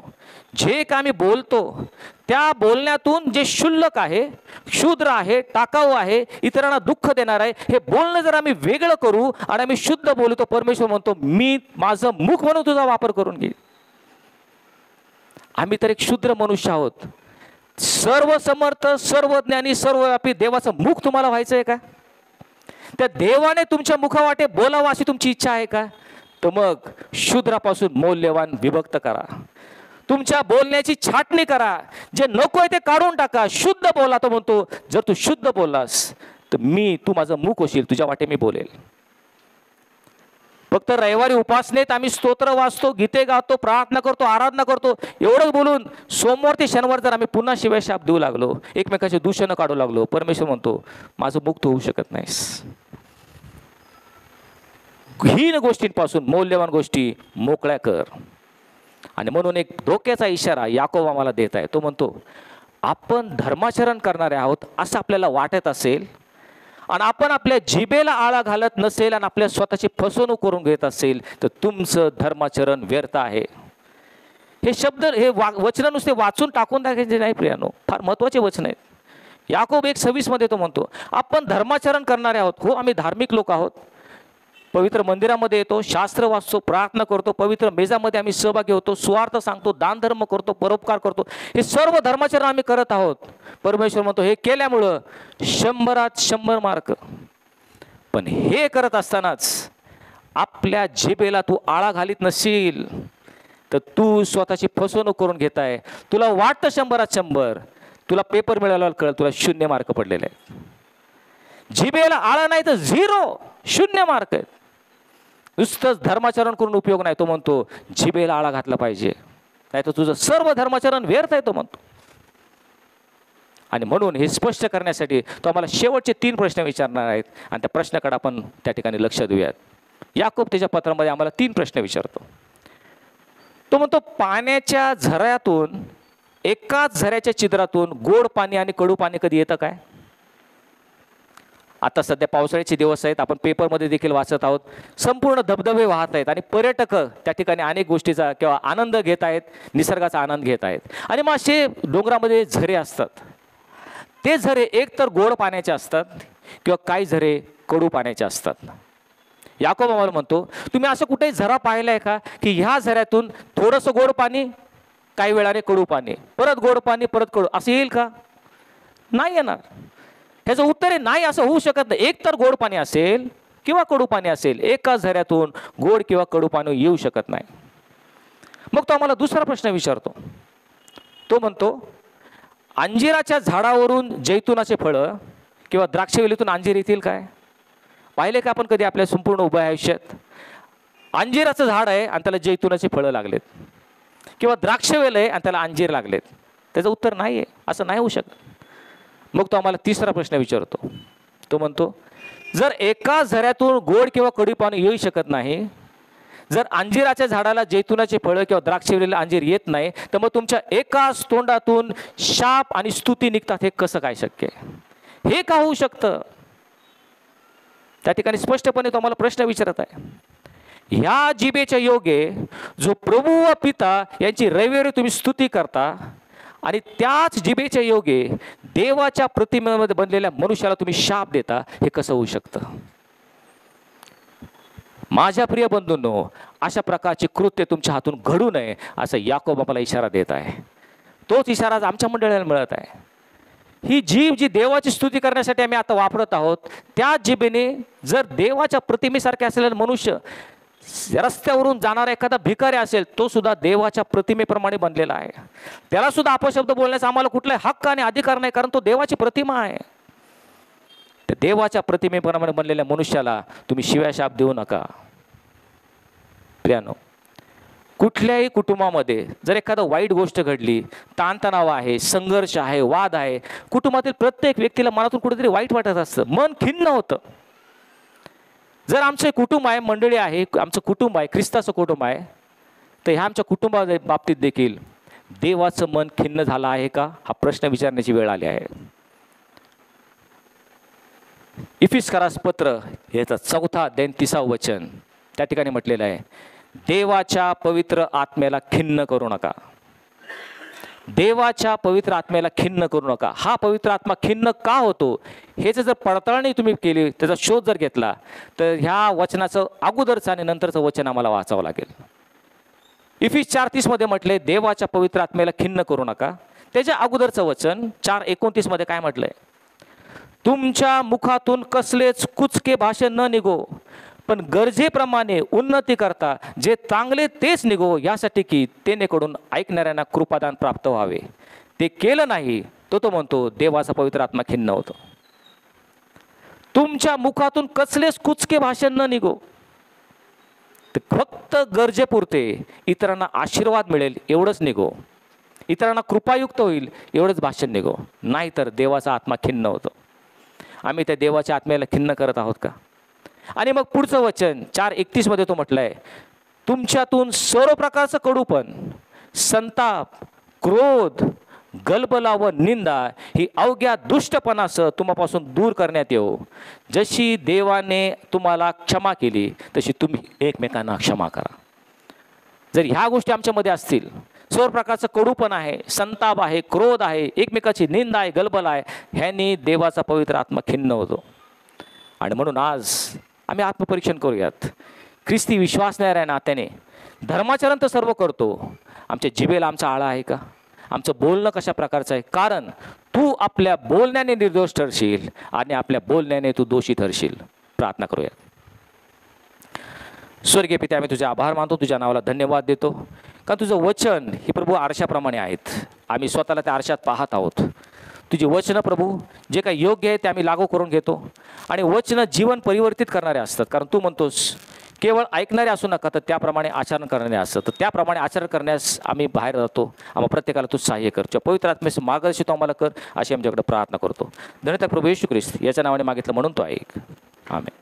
जे काय आम्ही बोलतो त्या बोलण्यातून जे क्षुल्लक आहे, क्षुद्र आहे, टाकाऊ आहे, इतरांना दुःख देणार आहे, हे बोलणं जर आम्ही वेगळं करू आणि आम्ही शुद्ध बोलू, तो परमेश्वर म्हणतो, मी माझं मुख म्हणून तुझा वापर करून घे. आम्ही तर एक क्षुद्र मनुष्य आहोत. सर्व समर्थ, सर्वज्ञानी, सर्वव्यापी देवाचं मुख तुम्हाला व्हायचं आहे का? त्या देवाने तुमच्या मुखावाटे बोलावं अशी तुमची इच्छा आहे का? तर मग शूद्रापासून मौल्यवान विभक्त करा. तुमच्या बोलण्याची छाटणी करा. जे नको आहे ते काढून टाका. शुद्ध बोला. तो म्हणतो, जर तू शुद्ध बोललास तर तू माझं मुख होशील, तुझ्या वाटे मी बोलेल. फक्त रविवारी उपासनेत आम्ही स्तोत्र वाचतो, गीते गातो, प्रार्थना करतो, आराधना करतो, एवढंच बोलून सोमवार ते शनिवार जर आम्ही पुन्हा शिवाय शाप देऊ लागलो, एकमेकाचे दूषण काढू लागलो, परमेश्वर म्हणतो, माझं मुक्त होऊ शकत नाहीस. हीन गोष्टींपासून मौल्यवान गोष्टी मोकळ्या कर. आणि म्हणून एक धोक्याचा इशारा याकोब आम्हाला देत आहे. तो म्हणतो, आपण धर्माचरण करणारे आहोत असं आपल्याला वाटत असेल आणि आपण आपल्या जिभेला आळा घालत नसेल आणि आपल्या स्वतःची फसवणूक करून घेत असेल तर तुमचं धर्माचरण व्यर्थ आहे. हे शब्द, हे वचन नुसते वाचून टाकून टाकायचे नाही प्रियानो, फार महत्त्वाचे वचन आहेत. याकोब 1:26 मध्ये तो म्हणतो, आपण धर्माचरण करणारे आहोत. हो, आम्ही धार्मिक लोक आहोत. पवित्र मंदिरामध्ये येतो, शास्त्र वाचतो, प्रार्थना करतो, पवित्र मेजामध्ये आम्ही सहभागी होतो, सुवार्थ सांगतो, दानधर्म करतो, परोपकार करतो, हे सर्व धर्माचरण आम्ही करत आहोत. परमेश्वर म्हणतो, हे केल्यामुळं 100त 100 मार्क. पण हे करत असतानाच आपल्या जिभेला तू आळा घालीत नसशील तर तू स्वतःची फसवणूक करून घेत आहे. तुला वाटतं 100त 100, तुला पेपर मिळाला कळलं तुला 0 मार्क पडलेले आहेत. जिभेला आळा नाही तर 0, 0 मार्क आहेत. नुसतंच धर्माचरण करून उपयोग नाही. तो म्हणतो, जिभेला आळा घातला पाहिजे, नाही तर तुझं सर्व धर्माचरण व्यर्थ आहे, तो म्हणतो. आणि म्हणून हे स्पष्ट करण्यासाठी तो आम्हाला शेवटचे 3 प्रश्न विचारणार आहेत आणि त्या प्रश्नाकडे आपण त्या ठिकाणी लक्ष देऊयात. याकोब त्याच्या पत्रामध्ये आम्हाला 3 प्रश्न विचारतो. तो म्हणतो, पाण्याच्या झऱ्यातून, एकाच झऱ्याच्या छिद्रातून गोड पाणी आणि कडू पाणी कधी येतं काय? आता सध्या पावसाळ्याचे दिवस आहेत, आपण पेपरमध्ये देखील वाचत आहोत, संपूर्ण धबधबे वाहत आहेत आणि पर्यटक त्या ठिकाणी अनेक गोष्टीचा किंवा आनंद घेत आहेत, निसर्गाचा आनंद घेत आहेत. आणि मग असे डोंगरामध्ये झरे असतात. ते झरे एक तर गोड पाण्याचे असतात किंवा काही झरे कडू पाण्याचे असतात. याकोब आम्हाला म्हणतो, तुम्ही असं कुठेही झरा पाहिला आहे का की ह्या झऱ्यातून थोडंसं गोड पाणी, काही वेळाने कडू पाणी, परत गोड पाणी, परत कडू, असं येईल का? नाही येणार. ह्याचं उत्तर आहे नाही, असं होऊ शकत नाही. एक तर गोड पाणी असेल किंवा कडू पाणी असेल. एकाच झऱ्यातून गोड किंवा कडू पाणी येऊ शकत नाही. मग तो आम्हाला दुसरा प्रश्न विचारतो. तो म्हणतो, अंजिराच्या झाडावरून जैतुनाचे फळं किंवा द्राक्षवेलीतून अंजीर येतील काय? पाहिले का आपण कधी आपल्या संपूर्ण उभ्या आयुष्यात? अंजिराचं झाड आहे आणि त्याला जैतुनाचे फळं लागलेत, किंवा द्राक्षवेल आहे आणि त्याला अंजीर लागलेत? त्याचं उत्तर नाही आहे, असं नाही होऊ शकत. मग तो आम्हाला तिसरा प्रश्न विचारतो. तो म्हणतो, जर एका झऱ्यातून गोड किंवा कडू पाणी येऊ शकत नाही, जर अंजिराच्या झाडाला जैतुनाचे फळं किंवा द्राक्षेवरील अंजीर येत नाही, तर मग तुमच्या एकाच तोंडातून शाप आणि स्तुती निघतात. हे कसं काय शक्य आहे? हे का होऊ शकतं? त्या ठिकाणी स्पष्टपणे तुम्हाला प्रश्न विचारत आहे. ह्या जिभेच्या योगे जो प्रभू व पिता यांची रविवारी तुम्ही स्तुती करता, आणि त्याच जिभेच्या योगे देवाच्या प्रतिमेमध्ये बनलेल्या मनुष्याला तुम्ही शाप देता, हे कसं होऊ शकतं? माझ्या प्रिय बंधूंनो, अशा प्रकारचे कृत्य तुमच्या हातून घडू नये असं याकोब आपल्याला इशारा देत आहे. तोच इशारा आज आमच्या मंडळीला मिळत आहे. ही जीभ जी देवाची स्तुती करण्यासाठी आम्ही आता वापरत आहोत, त्या जिभेने जर देवाच्या प्रतिमेसारखे असलेला मनुष्य, रस्त्यावरून जाणारा एखादा भिकारी असेल, तो सुद्धा देवाच्या प्रतिमेप्रमाणे बनलेला आहे, त्याला सुद्धा अपशब्द बोलण्याचा आम्हाला कुठलाही हक्क आणि अधिकार नाही, कारण तो देवाची प्रतिमा आहे. त्या देवाच्या प्रतिमेप्रमाणे बनलेल्या मनुष्याला तुम्ही शिव्याशाप देऊ नका. प्रियानो, कुठल्याही कुटुंबामध्ये जर एखादं वाईट गोष्ट घडली, ताणतणाव आहे, संघर्ष आहे, वाद आहे, कुटुंबातील प्रत्येक व्यक्तीला मनातून कुठेतरी वाईट वाटत असतं, मन खिन्न होतं. जर आमचं कुटुंब आहे, मंडळी आहे, आमचं कुटुंब आहे, ख्रिस्ताचं कुटुंब आहे, तर ह्या आमच्या कुटुंबा बाबतीत देखील देवाचं मन खिन्न झालं आहे का, हा प्रश्न विचारण्याची वेळ आली आहे. इफिस्करास पत्र याचा 4 अध्याय 30 वचन, त्या ठिकाणी म्हटलेलं आहे, देवाच्या पवित्र आत्म्याला खिन्न करू नका. देवाच्या पवित्र आत्म्याला खिन्न करू नका. हा पवित्र आत्मा खिन्न का होतो, ह्याचं जर पडताळणी तुम्ही केली, त्याचा शोध जर घेतला, तर ह्या वचनाचं अगोदरचं आणि नंतरचं वचन आम्हाला वाचावं लागेल. इफिस 4:30 मध्ये म्हटले, देवाच्या पवित्र आत्म्याला खिन्न करू नका. त्याच्या अगोदरचं वचन 4:29 मध्ये काय म्हटलंय, तुमच्या मुखातून कसलेच कुचके भाषण न निघो, पण गरजेप्रमाणे उन्नती करता जे चांगले तेच निघो, यासाठी की तेनेकडून ऐकणाऱ्यांना कृपादान प्राप्त व्हावे. ते केलं नाही तो म्हणतो देवाचा पवित्र आत्मा खिन्न होतो. तुमच्या मुखातून कसलेच कुचके भाषण न निघो, फक्त गरजेपुरते इतरांना आशीर्वाद मिळेल एवढंच निघो, इतरांना कृपायुक्त होईल एवढंच भाषण निघो, नाहीतर देवाचा आत्मा खिन्न होतो. आम्ही त्या देवाच्या आत्म्याला खिन्न करत आहोत का? आणि मग पुढचं वचन 4:31 मध्ये तो म्हटलंय, तुमच्यातून सर्व प्रकारचं कडूपण, संताप, क्रोध, गलबला व निंदा ही अवघ्या दुष्टपणासह तुम्हापासून दूर करण्यात येऊ. जशी देवाने तुम्हाला क्षमा केली तशी तुम्ही एकमेकांना क्षमा करा. जर ह्या गोष्टी आमच्यामध्ये असतील, सर्व प्रकारचं कडूपण आहे, संताप आहे, क्रोध आहे, एकमेकाची निंदा आहे, गलबला आहे, ह्यानी देवाचा पवित्र आत्मा खिन्न होतो. आणि म्हणून आज आम्ही आत्मपरीक्षण करूयात. ख्रिस्ती विश्वासणाऱ्या नात्याने धर्माचरण तर सर्व करतो, आमच्या जिभेला आमचा आळा आहे का? आमचं बोलणं कशा प्रकारचं आहे? कारण तू आपल्या बोलण्याने निर्दोष ठरशील आणि आपल्या बोलण्याने तू दोषी ठरशील. प्रार्थना करूयात. स्वर्गीय पिता, आम्ही तुझे आभार मानतो, तुझ्या नावाला धन्यवाद देतो, कारण तुझं वचन हे प्रभू आरशाप्रमाणे आहेत. आम्ही स्वतःला त्या आरशात पाहत आहोत. तुझी वचनं प्रभू जे काही योग्य आहे ते आम्ही लागू करून घेतो, आणि वचनं जीवन परिवर्तित करणारे असतात. कारण तू म्हणतोस केवळ ऐकणारे असू नका, तर त्याप्रमाणे आचरण करणारे असतात. तर त्याप्रमाणे आचरण करण्यास आम्ही बाहेर जातो. आम्हा प्रत्येकाला तू सहाय्य कर. पवित्र आत्म्याचं मार्गदर्शन आम्हाला कर, अशी आमच्याकडे प्रार्थना करतो. धन्यवाद प्रभू येशू ख्रिस्त याच्या नावाने मागितलं म्हणून तो ऐक. आमेन.